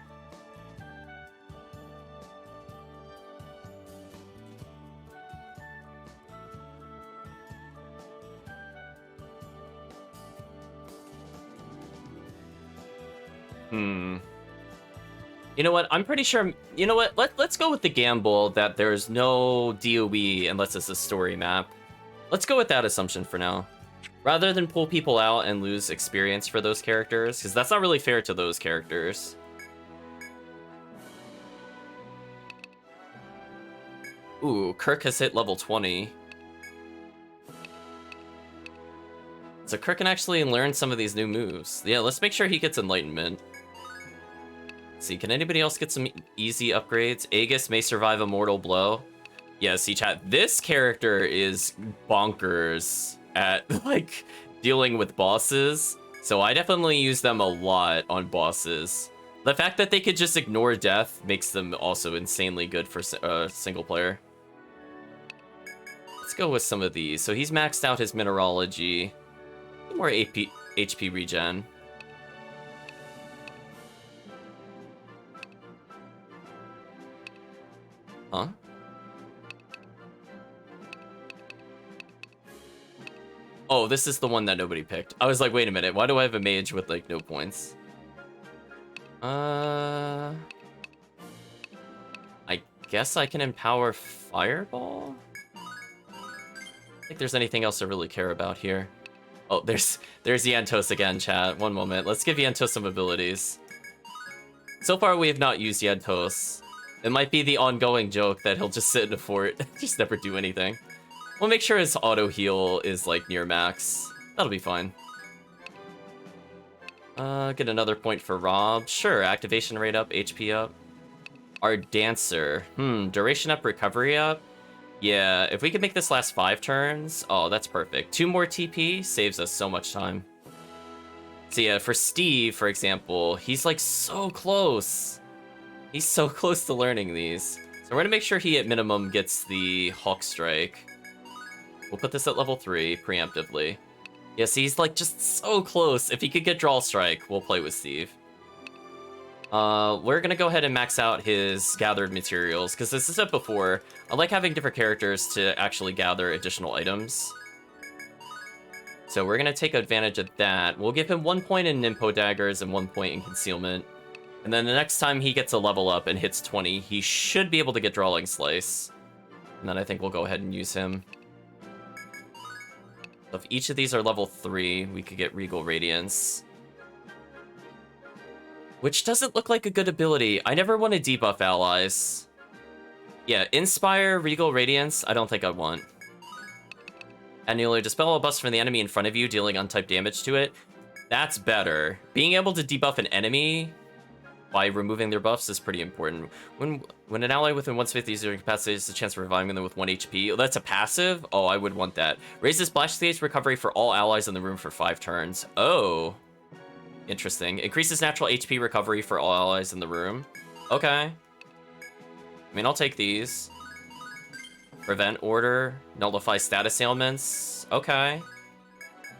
You know what? I'm pretty sure... You know what? Let's go with the gamble that there's no DOE unless it's a story map. Let's go with that assumption for now. Rather than pull people out and lose experience for those characters, because that's not really fair to those characters. Ooh, Kirk has hit level 20. So Kirk can actually learn some of these new moves. Yeah, let's make sure he gets Enlightenment. See, can anybody else get some easy upgrades? Aegis may survive a mortal blow. Yeah, see, chat, this character is bonkers at, like, dealing with bosses. So I definitely use them a lot on bosses. The fact that they could just ignore death makes them also insanely good for single player. Let's go with some of these. So he's maxed out his mineralogy. More HP regen. Huh? Oh, this is the one that nobody picked. I was like, wait a minute, why do I have a mage with, like, no points? I guess I can empower Fireball? I don't think there's anything else I really care about here. Oh, there's Yantos again, chat. One moment. Let's give Yantos some abilities. So far, we have not used Yantos. It might be the ongoing joke that he'll just sit in a fort and just never do anything. We'll make sure his auto heal is like near max. That'll be fine. Get another point for Rob. Sure, activation rate up, HP up. Our Dancer. Duration up, recovery up. Yeah, if we could make this last 5 turns, oh, that's perfect. 2 more TP saves us so much time. So yeah, for Steve, for example, he's like so close. He's so close to learning these. So we're gonna make sure he at minimum gets the Hawk Strike. We'll put this at level 3 preemptively. Yes, he's like just so close. If he could get Draw Strike, we'll play with Steve. We're gonna go ahead and max out his gathered materials, because as I said before, I like having different characters to actually gather additional items. So we're gonna take advantage of that. We'll give him 1 point in Nimpo Daggers and 1 point in Concealment. And then the next time he gets a level up and hits 20, he should be able to get Drawing Slice. And then I think we'll go ahead and use him. So if each of these are level 3, we could get Regal Radiance. Which doesn't look like a good ability. I never want to debuff allies. Yeah, Inspire, Regal Radiance, I don't think I want. Annually dispel a buff from the enemy in front of you, dealing untyped damage to it. That's better. Being able to debuff an enemy by removing their buffs is pretty important. When an ally within 1 space is incapacitated, has a chance of reviving them with 1 HP. Oh, that's a passive? Oh, I would want that. Raises splash stage recovery for all allies in the room for 5 turns. Oh. Interesting. Increases natural HP recovery for all allies in the room. Okay. I mean, I'll take these. Prevent order. Nullify status ailments. Okay.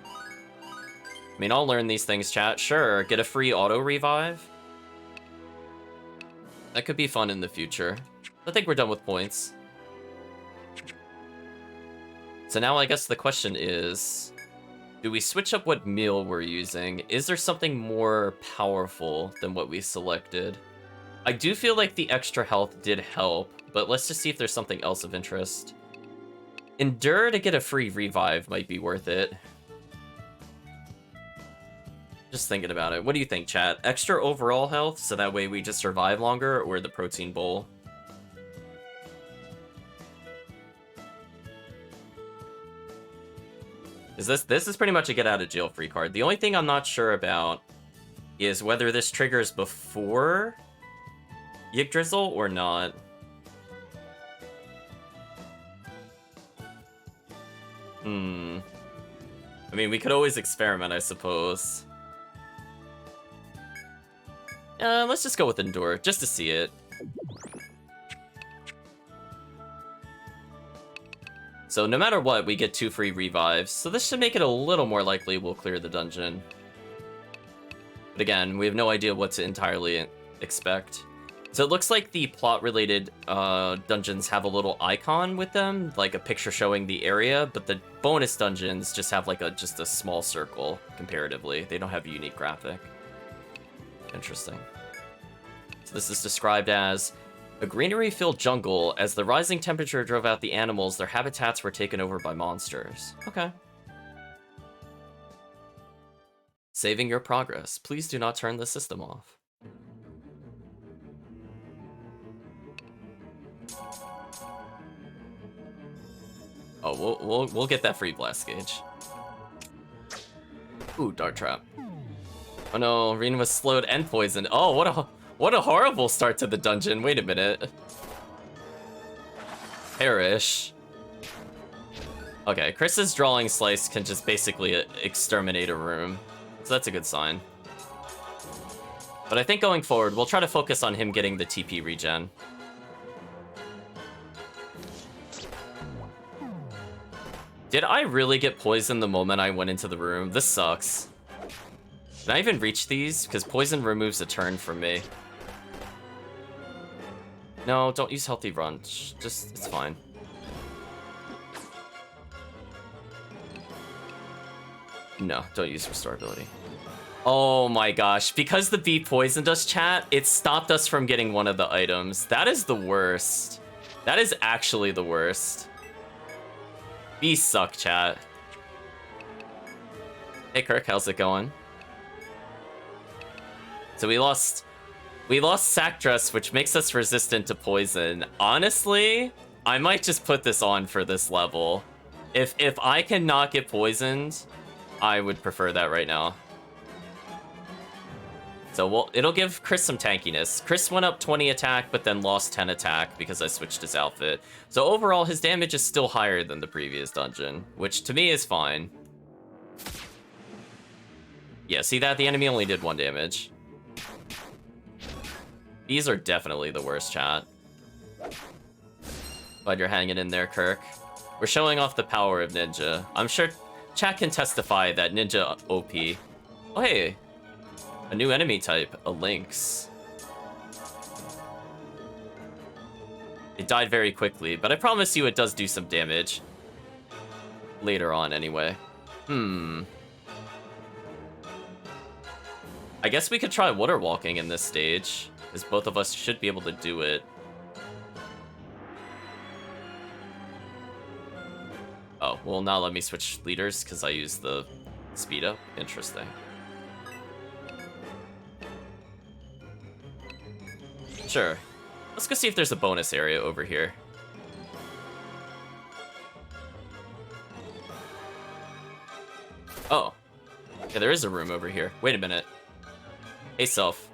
I mean, I'll learn these things, chat. Sure. Get a free auto revive. That could be fun in the future. I think we're done with points. So now I guess the question is, do we switch up what meal we're using? Is there something more powerful than what we selected? I do feel like the extra health did help, but let's just see if there's something else of interest. Endure to get a free revive might be worth it. Just thinking about it. What do you think, chat? Extra overall health, so that way we just survive longer, or the protein bowl? This is pretty much a get out of jail free card. The only thing I'm not sure about is whether this triggers before Yggdrasil or not. I mean, we could always experiment, I suppose. Let's just go with Endure, just to see it. So no matter what, we get 2 free revives, so this should make it a little more likely we'll clear the dungeon. But again, we have no idea what to entirely expect. So it looks like the plot-related dungeons have a little icon with them, like a picture showing the area, but the bonus dungeons just have like just a small circle, comparatively. They don't have a unique graphic. Interesting. So this is described as a greenery-filled jungle. As the rising temperature drove out the animals, their habitats were taken over by monsters. Okay. Saving your progress. Please do not turn the system off. Oh, we'll get that free blast gauge. Ooh, dart trap. Oh no, Rena was slowed and poisoned. Oh, what a horrible start to the dungeon. Wait a minute. Perish. Okay, Chris's Drawing Slice can just basically exterminate a room. So that's a good sign. But I think going forward, we'll try to focus on him getting the TP regen. Did I really get poisoned the moment I went into the room? This sucks. Can I even reach these? Because poison removes a turn from me. No, don't use Healthy Run. Just, it's fine. No, don't use Restore ability. Oh my gosh, because the bee poisoned us, chat, it stopped us from getting one of the items. That is the worst. That is actually the worst. Bees suck, chat. Hey Kirk, how's it going? So we lost Sack Dress, which makes us resistant to poison. Honestly, I might just put this on for this level. If I cannot get poisoned, I would prefer that right now. So it'll give Chris some tankiness. Chris went up 20 attack, but then lost 10 attack because I switched his outfit. So overall, his damage is still higher than the previous dungeon, which to me is fine. Yeah, see that? The enemy only did 1 damage. These are definitely the worst, chat. Glad you're hanging in there, Kirk. We're showing off the power of Ninja. I'm sure chat can testify that Ninja OP. Oh, hey. A new enemy type, a Lynx. It died very quickly, but I promise you it does do some damage. Later on, anyway. I guess we could try water walking in this stage, because both of us should be able to do it. Oh, will not let me switch leaders because I use the speed up. Interesting. Sure. Let's go see if there's a bonus area over here. Oh. Yeah, there is a room over here. Wait a minute. Hey, self.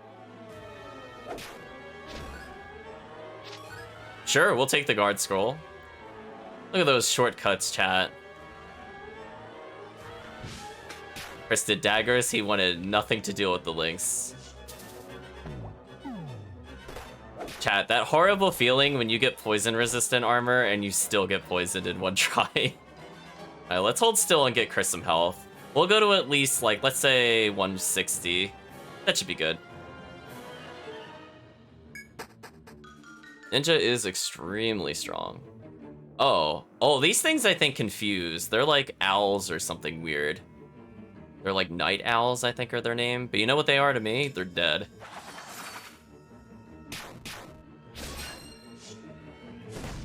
Sure, we'll take the guard scroll. Look at those shortcuts, chat. Chris did daggers, he wanted nothing to do with the links. Chat, that horrible feeling when you get poison-resistant armor and you still get poisoned in one try. Alright, let's hold still and get Chris some health. We'll go to at least, like, let's say 160. That should be good. Ninja is extremely strong. Oh, these things I think confuse. They're like owls or something weird. They're like night owls, I think are their name. But you know what they are to me? They're dead.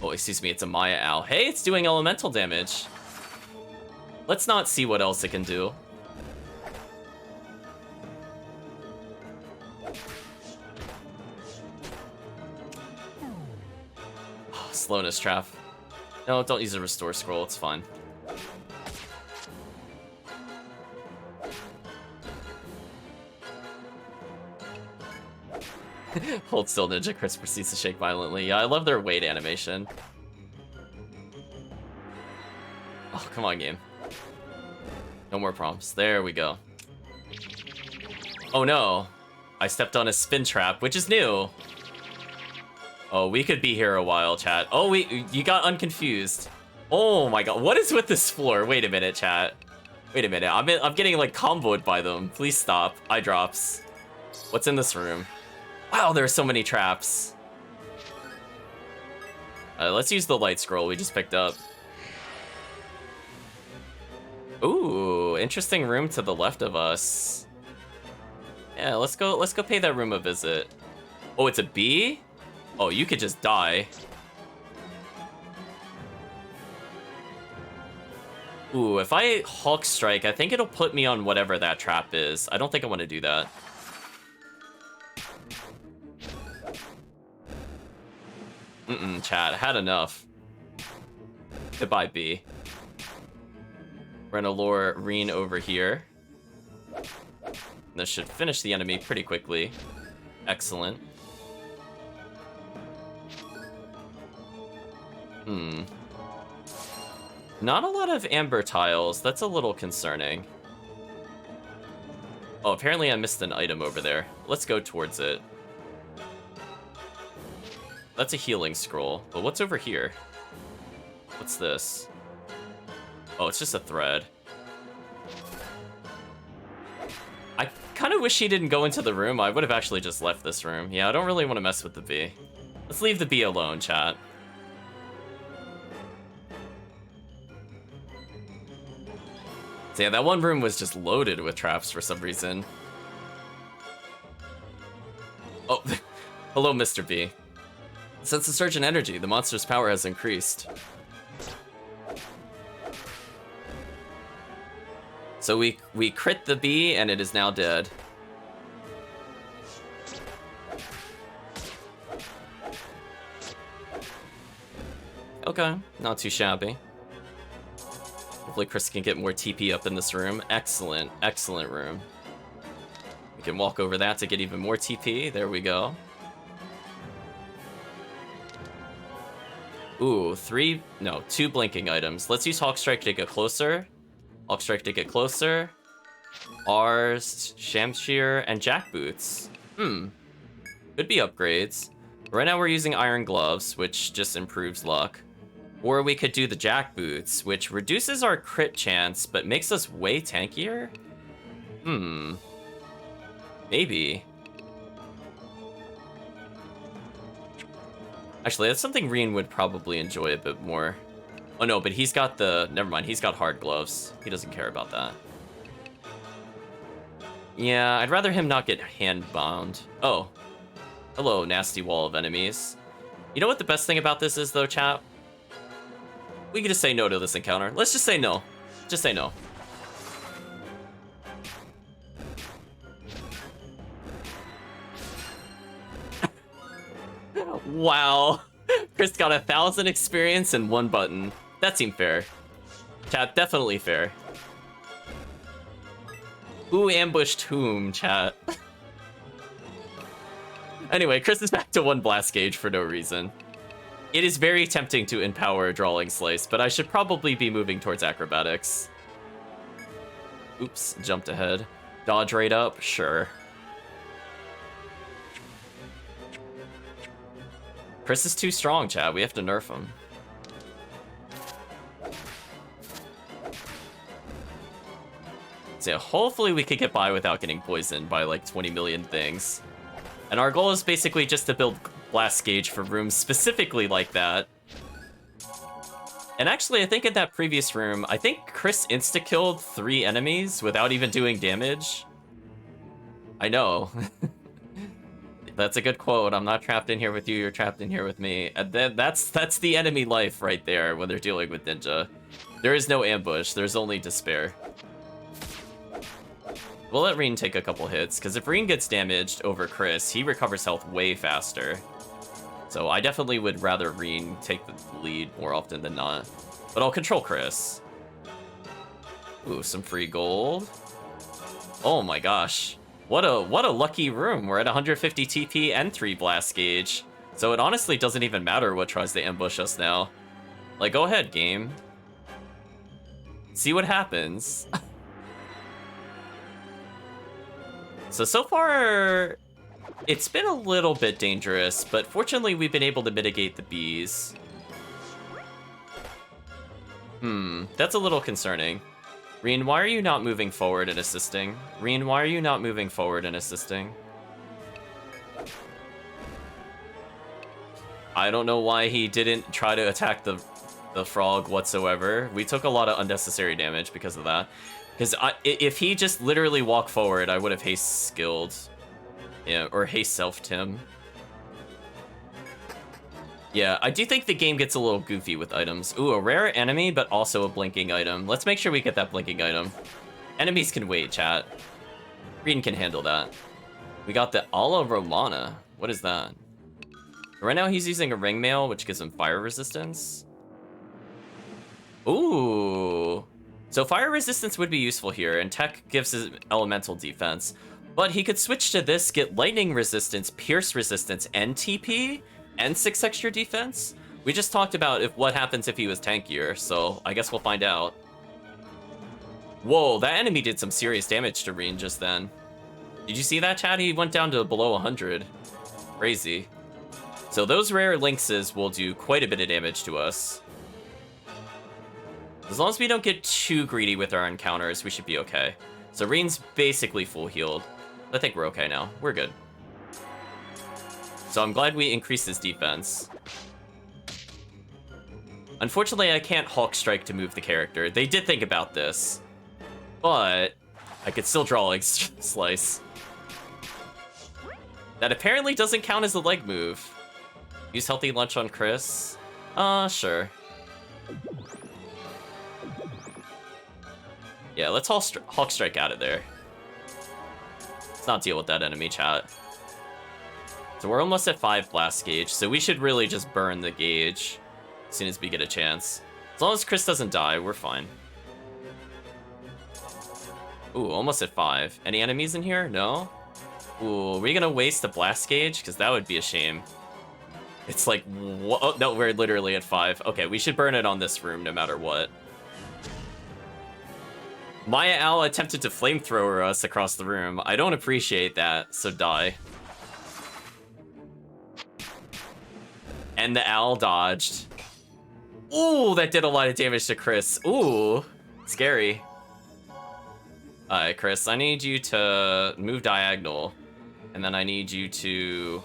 Oh, excuse me, it's a Maya owl. Hey, it's doing elemental damage. Let's not see what else it can do. Oh, slowness trap. No, don't use a restore scroll, it's fine. Hold still, Ninja. Chris proceeds to shake violently. Yeah, I love their weight animation. Oh, come on, game. No more prompts. There we go. Oh no. I stepped on a spin trap, which is new. Oh, we could be here a while, chat. Oh, you got unconfused. Oh my god, what is with this floor? Wait a minute, chat. Wait a minute, I'm getting like comboed by them. Please stop. Eye drops. What's in this room? Wow, there are so many traps. Let's use the light scroll we just picked up. Ooh, interesting room to the left of us. Yeah, let's go pay that room a visit. Oh, it's a bee? Oh, you could just die. Ooh, if I Hulk Strike, I think it'll put me on whatever that trap is. I don't think I want to do that. Chat, had enough. Goodbye, bee. We're gonna lure Reen over here. This should finish the enemy pretty quickly. Excellent. Not a lot of amber tiles. That's a little concerning. Oh, apparently I missed an item over there. Let's go towards it. That's a healing scroll. But what's over here? What's this? Oh, it's just a thread. I kind of wish he didn't go into the room. I would have actually just left this room. Yeah, I don't really want to mess with the bee. Let's leave the bee alone, chat. So yeah, that one room was just loaded with traps for some reason. Oh, hello, Mr. B. Since the surge in energy, the monster's power has increased. So we crit the bee, and it is now dead. Okay, not too shabby. Hopefully Chris can get more TP up in this room. Excellent, excellent room. We can walk over that to get even more TP. There we go. Ooh, 2 blinking items. Let's use Hawk Strike to get closer. Hawk Strike to get closer. R's, Shamshir, and Jack Boots. Could be upgrades. Right now we're using Iron Gloves, which just improves luck. Or we could do the Jack Boots, which reduces our crit chance, but makes us way tankier? Maybe. Actually, that's something Reen would probably enjoy a bit more. Oh no, but he's got the... Never mind, he's got hard gloves. He doesn't care about that. Yeah, I'd rather him not get hand-bound. Oh. Hello, nasty wall of enemies. You know what the best thing about this is, though, chat? We can just say no to this encounter. Let's just say no. Just say no. Wow. Chris got 1,000 experience and 1 button. That seemed fair. Chat, definitely fair. Who ambushed whom, chat? Anyway, Chris is back to 1 blast gauge for no reason. It is very tempting to empower Drawing Slice, but I should probably be moving towards acrobatics. Oops, jumped ahead. Dodge right up? Sure. Chris is too strong, chat. We have to nerf him. So yeah, hopefully we could get by without getting poisoned by like 20 million things. And our goal is basically just to build blast gauge for rooms specifically like that. And actually, I think in that previous room, I think Chris insta-killed 3 enemies without even doing damage. I know. That's a good quote. I'm not trapped in here with you, you're trapped in here with me. And then that's the enemy life right there when they're dealing with Ninja. There is no ambush, there's only despair. We'll let Reen take a couple hits, because if Reen gets damaged over Chris, he recovers health way faster. So I definitely would rather Reen take the lead more often than not. But I'll control Chris. Ooh, some free gold. Oh my gosh. What a lucky room. We're at 150 TP and 3 blast gauge. So it honestly doesn't even matter what tries to ambush us now. Like, go ahead, game. See what happens. So far, it's been a little bit dangerous, but fortunately we've been able to mitigate the bees. That's a little concerning. Reen, why are you not moving forward and assisting? Reen, why are you not moving forward and assisting? I don't know why he didn't try to attack the frog whatsoever. We took a lot of unnecessary damage because of that. Because if he just literally walked forward, I would have haste skilled. Yeah, or haste selfed him. Yeah, I do think the game gets a little goofy with items. Ooh, a rare enemy, but also a blinking item. Let's make sure we get that blinking item. Enemies can wait, chat. Reen can handle that. We got the Ala Romana. What is that? Right now he's using a ring mail, which gives him fire resistance. Ooh. So fire resistance would be useful here, and tech gives his elemental defense. But he could switch to this, get lightning resistance, pierce resistance, and TP, and 6 extra defense. We just talked about what happens if he was tankier, so I guess we'll find out. Whoa, that enemy did some serious damage to Reen just then. Did you see that, chat? He went down to below 100. Crazy. So those rare lynxes will do quite a bit of damage to us. As long as we don't get too greedy with our encounters, we should be okay. So Reen's basically full healed. I think we're okay now. We're good. So I'm glad we increased his defense. Unfortunately, I can't Hulk Strike to move the character. They did think about this. But I could still Drawing Slice. That apparently doesn't count as a leg move. Use Healthy Lunch on Chris? Sure. Yeah, let's Hulk Strike out of there. Let's not deal with that enemy, chat. So we're almost at 5 blast gauge, so we should really just burn the gauge as soon as we get a chance. As long as Chris doesn't die, we're fine. Ooh, almost at 5. Any enemies in here? No? Ooh, are we gonna waste a blast gauge? Because that would be a shame. It's like, oh, no, we're literally at 5. Okay, we should burn it on this room no matter what. Maya Owl attempted to flamethrower us across the room. I don't appreciate that, so die. And the owl dodged. Ooh, that did a lot of damage to Chris. Ooh, scary. Alright, Chris, I need you to move diagonal. And then I need you to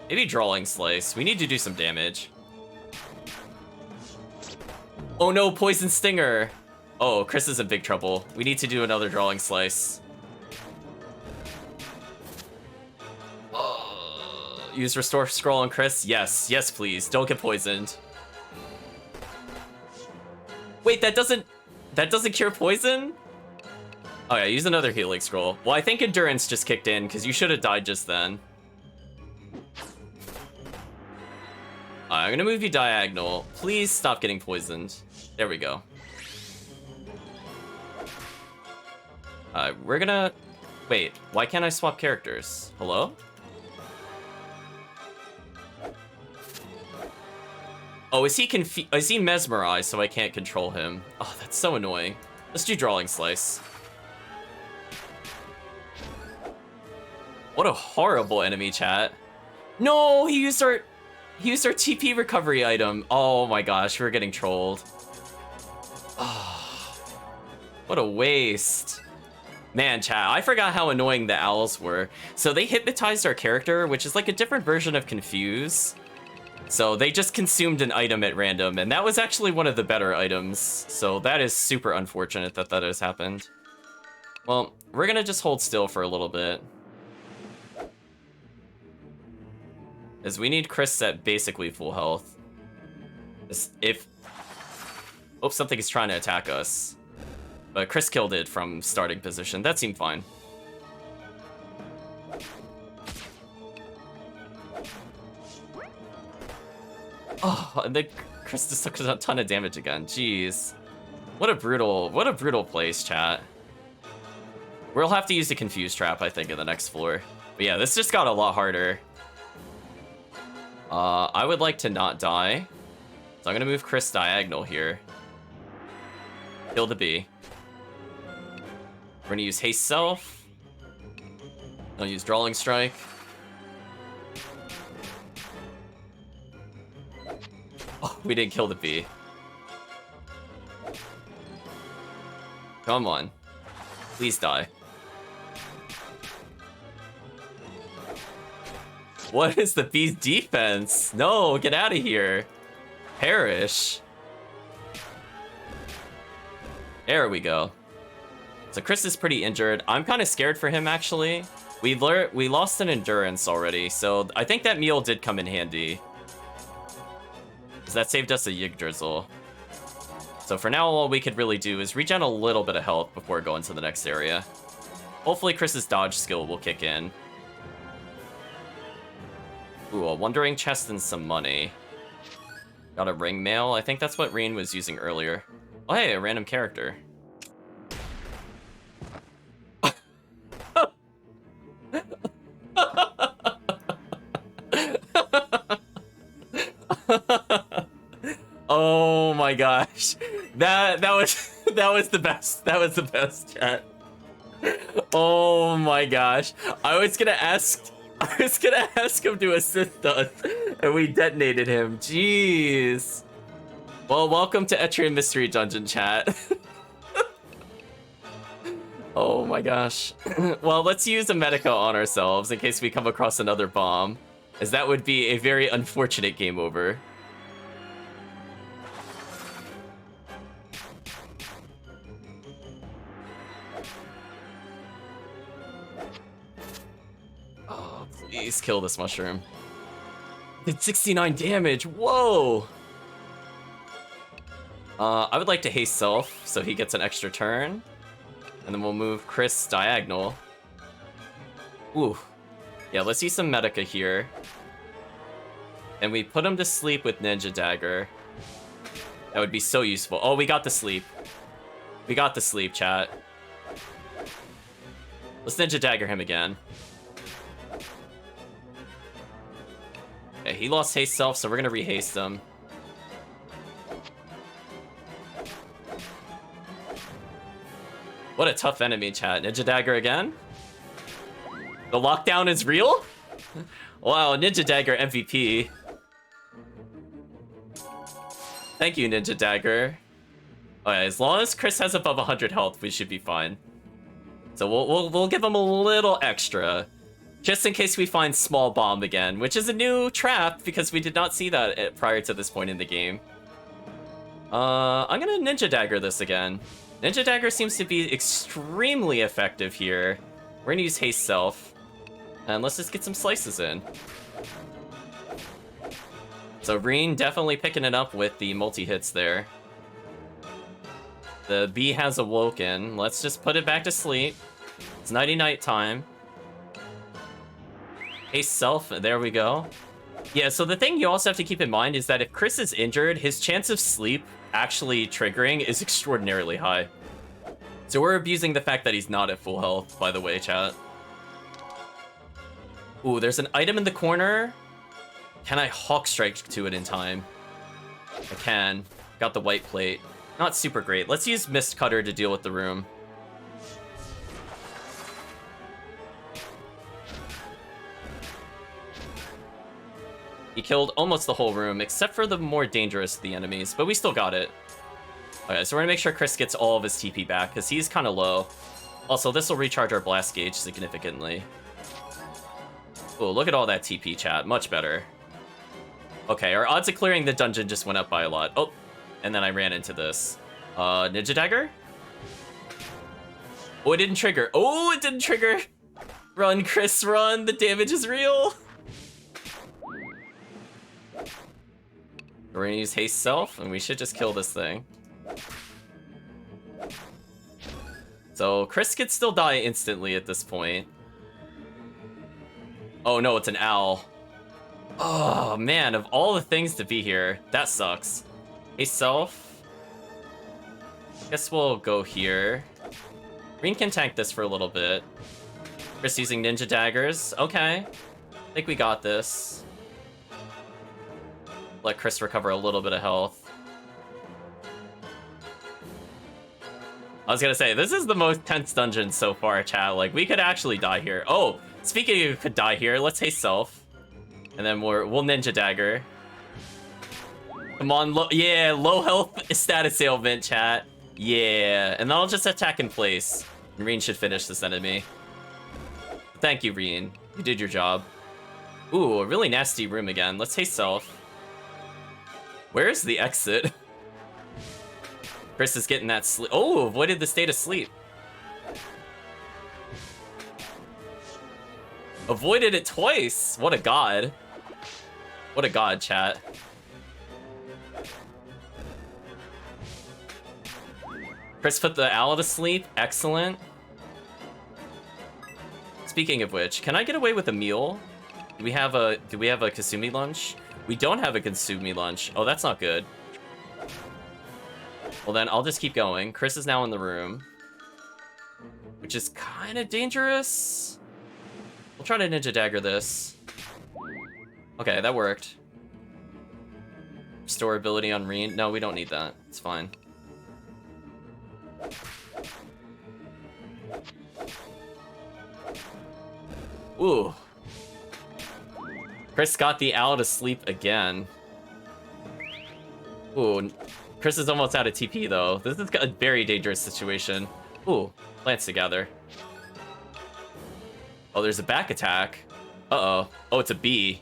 maybe Drawing Slice. We need to do some damage. Oh no, Poison Stinger. Oh, Chris is in big trouble. We need to do another Drawing Slice. use Restore Scroll on Chris. Yes, yes, please. Don't get poisoned. Wait, that doesn't cure poison? Oh yeah, use another healing scroll. Well, I think Endurance just kicked in, because you should have died just then. I'm gonna move you diagonal. Please stop getting poisoned. There we go. We're gonna... Wait, why can't I swap characters? Hello? Oh, is he mesmerized so I can't control him? Oh, that's so annoying. Let's do Drawing Slice. What a horrible enemy, chat. No, he used our TP recovery item. Oh my gosh, we're getting trolled. Oh, what a waste. Man, chat, I forgot how annoying the owls were. So they hypnotized our character, which is like a different version of Confuse. So they just consumed an item at random, and that was actually one of the better items. So that is super unfortunate that that has happened. Well, we're gonna just hold still for a little bit. As we need Chris at basically full health. Oh, something is trying to attack us. But Chris killed it from starting position. That seemed fine. Oh, and then Chris just took a ton of damage again. Jeez. What a brutal place, chat. We'll have to use the Confuse Trap, I think, in the next floor. But yeah, this just got a lot harder. I would like to not die. So I'm gonna move Chris diagonal here. Kill the bee. We're gonna use Haste Self. I'll use Drawing Strike. Oh, we didn't kill the bee. Come on. Please die. What is the bee's defense? No, get out of here. Perish. There we go. So Chris is pretty injured. I'm kind of scared for him, actually. We lost an Endurance already, so I think that meal did come in handy. Because that saved us a Yggdrasil. So for now, all we could really do is regen a little bit of health before going to the next area. Hopefully Chris's dodge skill will kick in. Ooh, a Wandering Chest and some money. Got a ring mail. I think that's what Reen was using earlier. Oh, hey, a random character. Oh my gosh. That was the best. That was the best, chat. Oh my gosh. I was gonna ask him to assist us, and we detonated him. Jeez. Well, welcome to Etrian Mystery Dungeon, chat. Oh my gosh. Well, let's use a Medica on ourselves in case we come across another bomb, as that would be a very unfortunate game over. Oh, please kill this mushroom. Did 69 damage. Whoa. I would like to haste self so he gets an extra turn. And then we'll move Chris diagonal. Ooh. Yeah, let's use some Medica here. And we put him to sleep with Ninja Dagger. That would be so useful. Oh, we got the sleep. We got the sleep, chat. Let's Ninja Dagger him again. Okay, he lost haste self, so we're gonna rehaste him. What a tough enemy, chat. Ninja Dagger again? The lockdown is real? Wow, Ninja Dagger MVP. Thank you, Ninja Dagger. Okay, as long as Chris has above 100 health, we should be fine. So we'll give him a little extra, just in case we find Small Bomb again, which is a new trap because we did not see that prior to this point in the game. I'm gonna Ninja Dagger this again. Ninja Dagger seems to be extremely effective here. We're gonna use Haste Self, and let's just get some slices in. So Reen definitely picking it up with the multi-hits there. The bee has awoken. Let's just put it back to sleep. It's nighty-night time. Hey, self, there we go. Yeah, so the thing you also have to keep in mind is that if Chris is injured, his chance of sleep actually triggering is extraordinarily high. So we're abusing the fact that he's not at full health, by the way, chat. Ooh, there's an item in the corner. Can I Hawk Strike to it in time? I can. Got the white plate. Not super great. Let's use Mist Cutter to deal with the room. He killed almost the whole room, except for the more dangerous of the enemies, but we still got it. Okay, so we're gonna make sure Chris gets all of his TP back, because he's kind of low. Also, this will recharge our blast gauge significantly. Oh, look at all that TP, chat. Much better. Okay, our odds of clearing the dungeon just went up by a lot. Oh, and then I ran into this. Ninja Dagger? Oh, it didn't trigger. Oh, it didn't trigger! Run, Chris, run! The damage is real! We're gonna use Haste Self, and we should just kill this thing. So, Chris could still die instantly at this point. Oh no, it's an owl. Oh man, of all the things to be here, that sucks. Haste Self. Guess we'll go here. Green can tank this for a little bit. Chris using Ninja Daggers. Okay. I think we got this. Let Chris recover a little bit of health. I was gonna say, this is the most tense dungeon so far, chat. Like, we could actually die here. Oh, speaking of could die here, let's Haste Self. And then we'll Ninja Dagger. Come on, low health status ailment, chat. Yeah, and then I'll just attack in place. And Reen should finish this enemy. Thank you, Reen. You did your job. Ooh, a really nasty room again. Let's Haste Self. Where's the exit? Chris is getting that sleep. Oh, avoided the state of sleep. Avoided it twice. What a god. What a god, chat. Chris put the owl to sleep. Excellent. Speaking of which, can I get away with a meal? Do we have a Kasumi lunch? We don't have a Kasumi lunch. Oh, that's not good. Well then, I'll just keep going. Chris is now in the room, which is kind of dangerous. We'll try to Ninja Dagger this. Okay, that worked. Restore ability on Reen. No, we don't need that. It's fine. Ooh. Chris got the owl to sleep again. Ooh. Chris is almost out of TP, though. This is a very dangerous situation. Ooh. Plants together. Oh, there's a back attack. Uh-oh. Oh, it's a bee.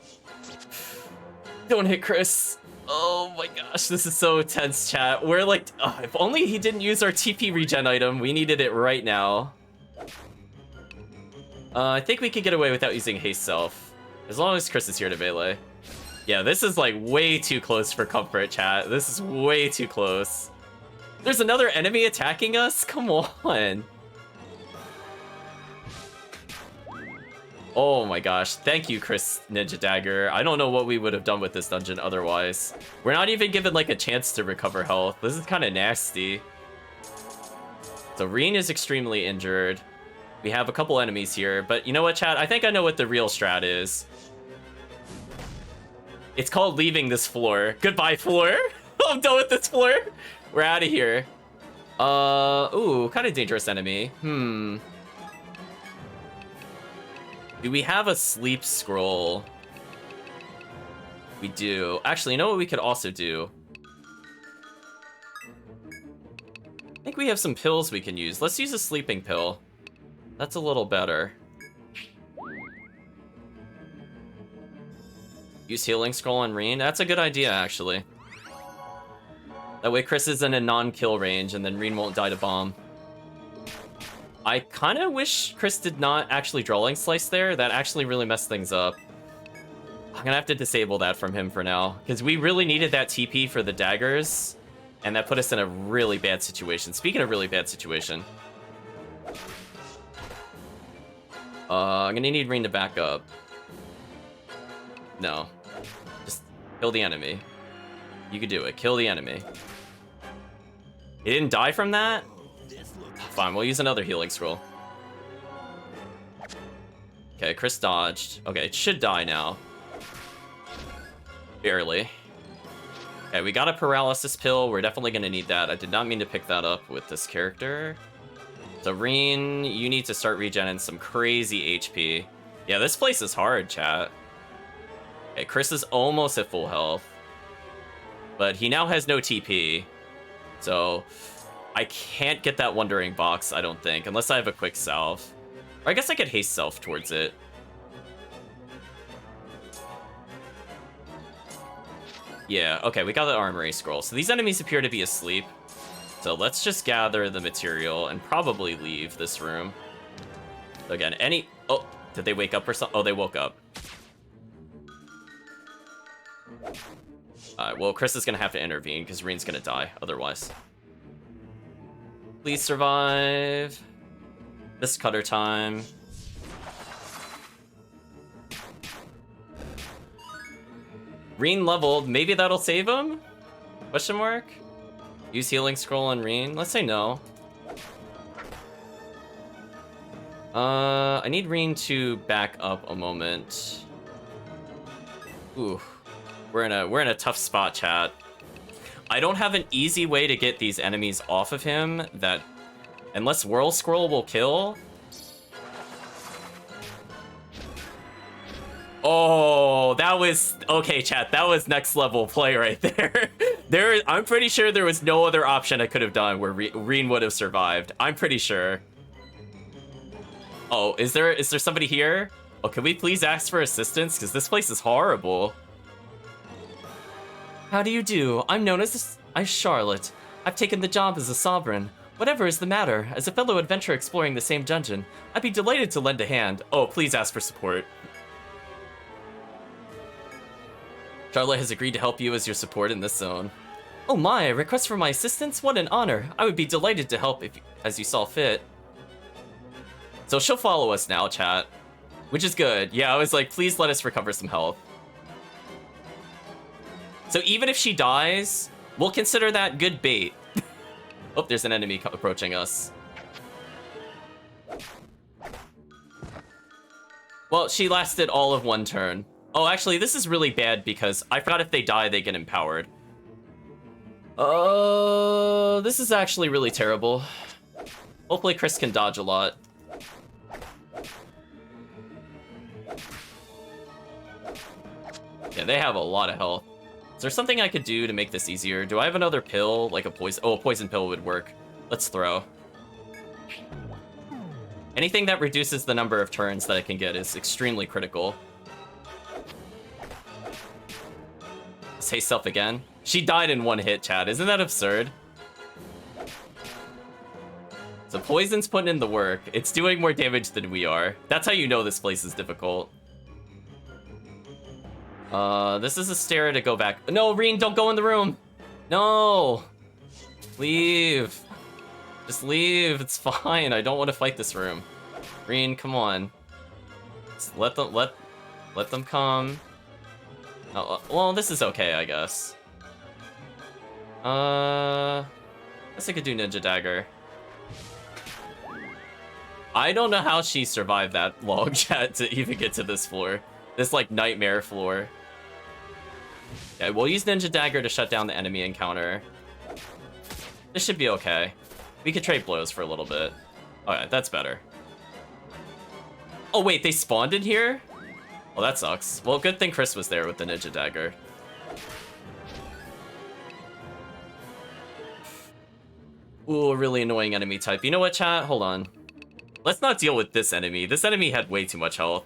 Don't hit Chris. Oh my gosh, this is so tense, chat. We're like, oh, if only he didn't use our TP regen item. We needed it right now. I think we could get away without using Haste Self. As long as Chris is here to melee. Yeah, this is like way too close for comfort, chat. This is way too close. There's another enemy attacking us? Come on. Oh my gosh, thank you, Chris Ninja Dagger. I don't know what we would have done with this dungeon otherwise. We're not even given like a chance to recover health. This is kind of nasty. So Reen is extremely injured. We have a couple enemies here, but you know what, chat? I think I know what the real strat is. It's called leaving this floor. Goodbye, floor. I'm done with this floor. We're out of here. Ooh, kind of dangerous enemy. Do we have a sleep scroll? We do. Actually, you know what we could also do? I think we have some pills we can use. Let's use a sleeping pill. That's a little better. Use healing scroll on Reen. That's a good idea, actually. That way Chris is in a non-kill range, and then Reen won't die to bomb. I kind of wish Chris did not actually Drawing Slice there. That actually really messed things up. I'm gonna have to disable that from him for now, because we really needed that TP for the daggers, and that put us in a really bad situation. Speaking of really bad situation, I'm gonna need Reen to back up. No. Just kill the enemy. You could do it. Kill the enemy. He didn't die from that? Fine, we'll use another healing scroll. Okay, Chris dodged. Okay, it should die now. Barely. Okay, we got a paralysis pill. We're definitely gonna need that. I did not mean to pick that up with this character. So, Reen, you need to start regenerating some crazy HP. Yeah, this place is hard, chat. Okay, Chris is almost at full health. But he now has no TP. So, I can't get that Wondering Box, I don't think, unless I have a quick salve. Or I guess I could haste self towards it. Yeah, okay, we got the Armory Scroll. So these enemies appear to be asleep. So let's just gather the material and probably leave this room. So again, oh, did they wake up or something? Oh, they woke up. Alright, well, Chris is gonna have to intervene because Reen's gonna die otherwise. Please survive. This cutter time. Reen leveled. Maybe that'll save him? Question mark? Use healing scroll on Reen. Let's say no. I need Reen to back up a moment. Ooh. We're in a tough spot, chat. I don't have an easy way to get these enemies off of him that, unless Whirl Scroll will kill. Oh, that was okay, chat. That was next level play right there. I'm pretty sure there was no other option I could have done where Reen would have survived. I'm pretty sure. Oh, is there somebody here? Oh, can we please ask for assistance? Because this place is horrible. How do you do? I'm known as Charlotte. I've taken the job as a sovereign. Whatever is the matter, as a fellow adventurer exploring the same dungeon, I'd be delighted to lend a hand. Oh, please ask for support. Charlotte has agreed to help you as your support in this zone. Oh my, a request for my assistance? What an honor. I would be delighted to help as you saw fit. So she'll follow us now, chat. Which is good. Yeah, I was like, please let us recover some health. So even if she dies, we'll consider that good bait. Oh, there's an enemy approaching us. Well, she lasted all of one turn. Oh, actually, this is really bad because I forgot if they die, they get empowered. This is actually really terrible. Hopefully Chris can dodge a lot. Yeah, they have a lot of health. Is there something I could do to make this easier? Do I have another pill? Like a poison? Oh, a poison pill would work. Let's throw. Anything that reduces the number of turns that I can get is extremely critical. Say self again. She died in one hit, chat. Isn't that absurd? So poison's putting in the work. It's doing more damage than we are. That's how you know this place is difficult. This is a stair to go back. No, Reen, don't go in the room. No. Leave. Just leave. It's fine. I don't want to fight this room. Reen, come on. Just let them come. Oh, well, this is okay, I guess. I guess I could do Ninja Dagger. I don't know how she survived that long, chat, to even get to this floor. This, like, nightmare floor. Yeah, we'll use Ninja Dagger to shut down the enemy encounter. This should be okay. We could trade blows for a little bit. Alright, that's better. Oh, wait, they spawned in here? Well, that sucks. Well, good thing Chris was there with the Ninja Dagger. Ooh, a really annoying enemy type. You know what, chat? Hold on. Let's not deal with this enemy. This enemy had way too much health.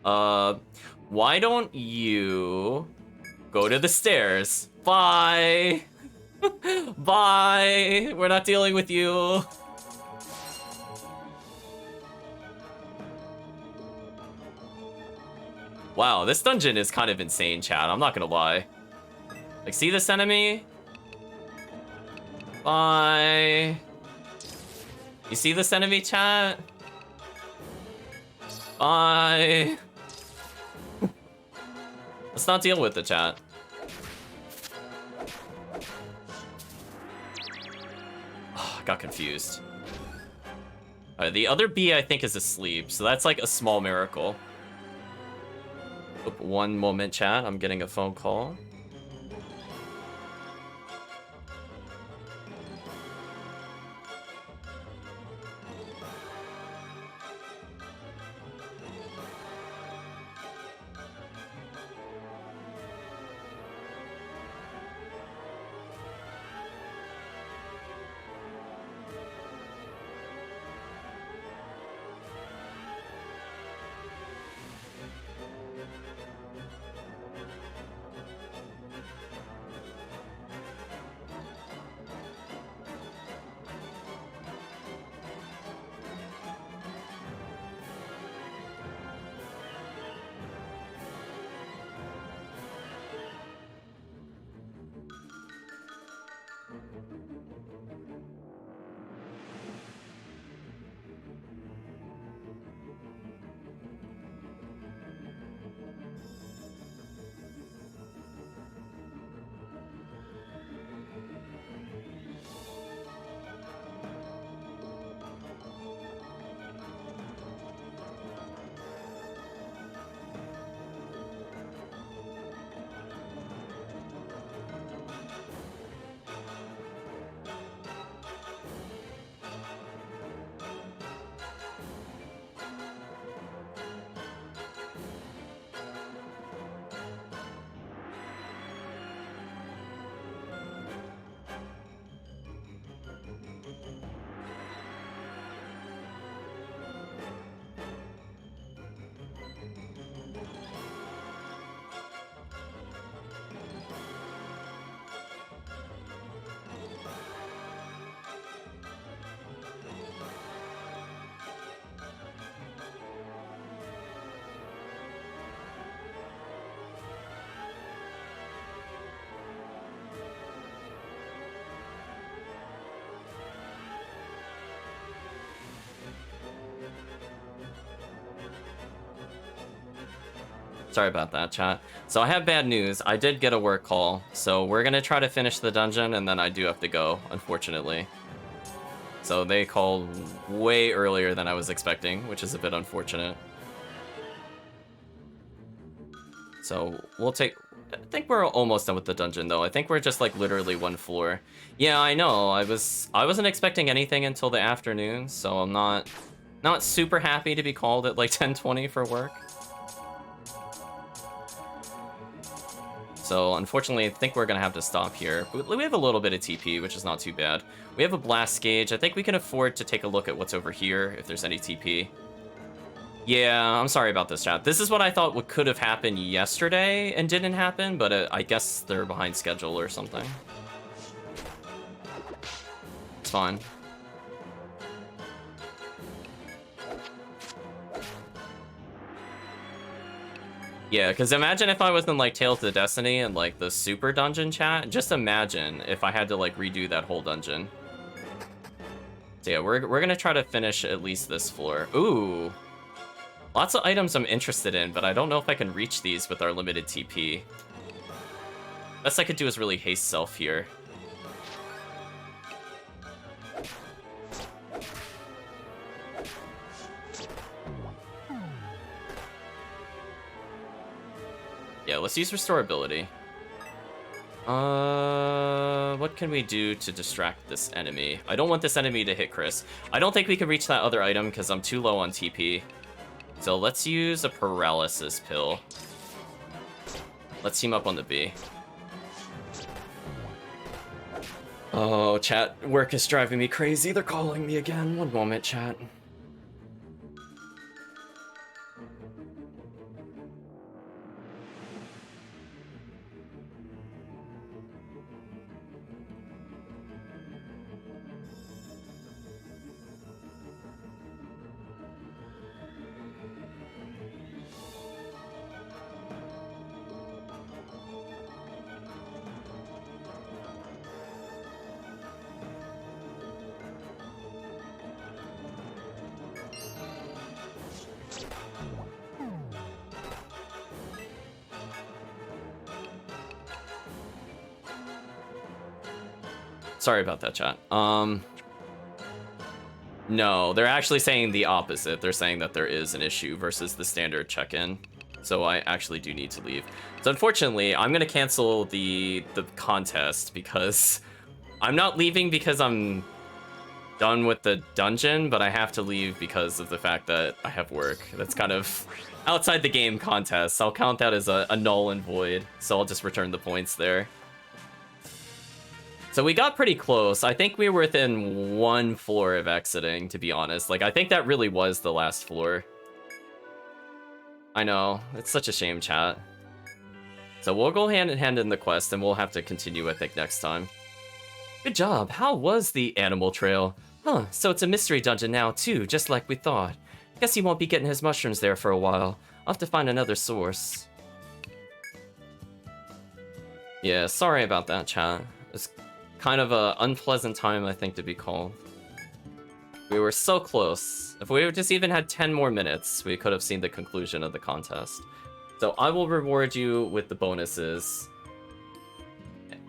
Why don't you go to the stairs? Bye. Bye. We're not dealing with you. Wow, this dungeon is kind of insane, chat. I'm not gonna lie. Like, see this enemy? Bye. You see this enemy, chat? Bye. Let's not deal with the chat. Oh, got confused. Alright, the other bee, I think, is asleep, so that's like a small miracle. Oop, one moment, chat. I'm getting a phone call. Sorry about that, chat. So I have bad news. I did get a work call, so we're gonna try to finish the dungeon, and then I do have to go, unfortunately. So they called way earlier than I was expecting, which is a bit unfortunate. So we'll take... I think we're almost done with the dungeon, though. I think we're just, like, literally one floor. Yeah, I know. I wasn't expecting anything until the afternoon, so I'm not super happy to be called at, like, 10:20 for work. So, unfortunately, I think we're going to have to stop here. We have a little bit of TP, which is not too bad. We have a blast gauge. I think we can afford to take a look at what's over here, if there's any TP. Yeah, I'm sorry about this, chat. This is what I thought could have happened yesterday and didn't happen, but I guess they're behind schedule or something. It's fine. Yeah, because imagine if I was in, like, Tales of Destiny and, like, the super dungeon, chat. Just imagine if I had to, like, redo that whole dungeon. So yeah, we're gonna try to finish at least this floor. Ooh. Lots of items I'm interested in, but I don't know if I can reach these with our limited TP. Best I could do is really haste self here. Yeah, let's use restorability. What can we do to distract this enemy? I don't want this enemy to hit Chris. I don't think we can reach that other item because I'm too low on TP. So let's use a paralysis pill. Let's team up on the B. Oh, chat, work is driving me crazy. They're calling me again. One moment, chat. Sorry about that, chat. No, they're actually saying the opposite. They're saying that there is an issue versus the standard check-in. So I actually do need to leave. So unfortunately, I'm gonna cancel the contest because I'm not leaving because I'm done with the dungeon, but I have to leave because of the fact that I have work. That's kind of outside the game contest. I'll count that as a null and void. So I'll just return the points there. So we got pretty close. I think we were within one floor of exiting, to be honest. Like, I think that really was the last floor. I know. It's such a shame, chat. So we'll go hand in hand in the quest, and we'll have to continue, I think, next time. Good job. How was the animal trail? Huh, so it's a mystery dungeon now, too, just like we thought. Guess he won't be getting his mushrooms there for a while. I'll have to find another source. Yeah, sorry about that, chat. It's kind of an unpleasant time, I think, to be called. We were so close. If we just even had 10 more minutes, we could have seen the conclusion of the contest. So I will reward you with the bonuses.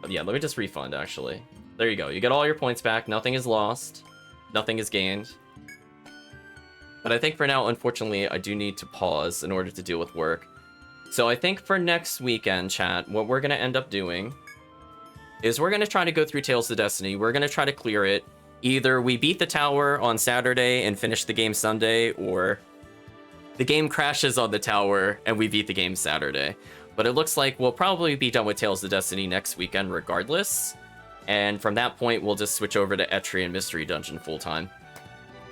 Yeah, let me just refund, actually. There you go. You get all your points back. Nothing is lost. Nothing is gained. But I think for now, unfortunately, I do need to pause in order to deal with work. So I think for next weekend, chat, what we're going to end up doing is we're going to try to go through Tales of Destiny. We're going to try to clear it. Either we beat the tower on Saturday and finish the game Sunday, or the game crashes on the tower and we beat the game Saturday. But it looks like we'll probably be done with Tales of Destiny next weekend regardless. And from that point, we'll just switch over to Etrian Mystery Dungeon full-time.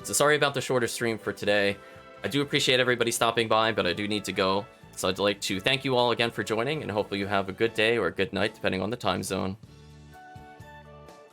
So sorry about the shorter stream for today. I do appreciate everybody stopping by, but I do need to go. So I'd like to thank you all again for joining, and hopefully you have a good day or a good night, depending on the time zone.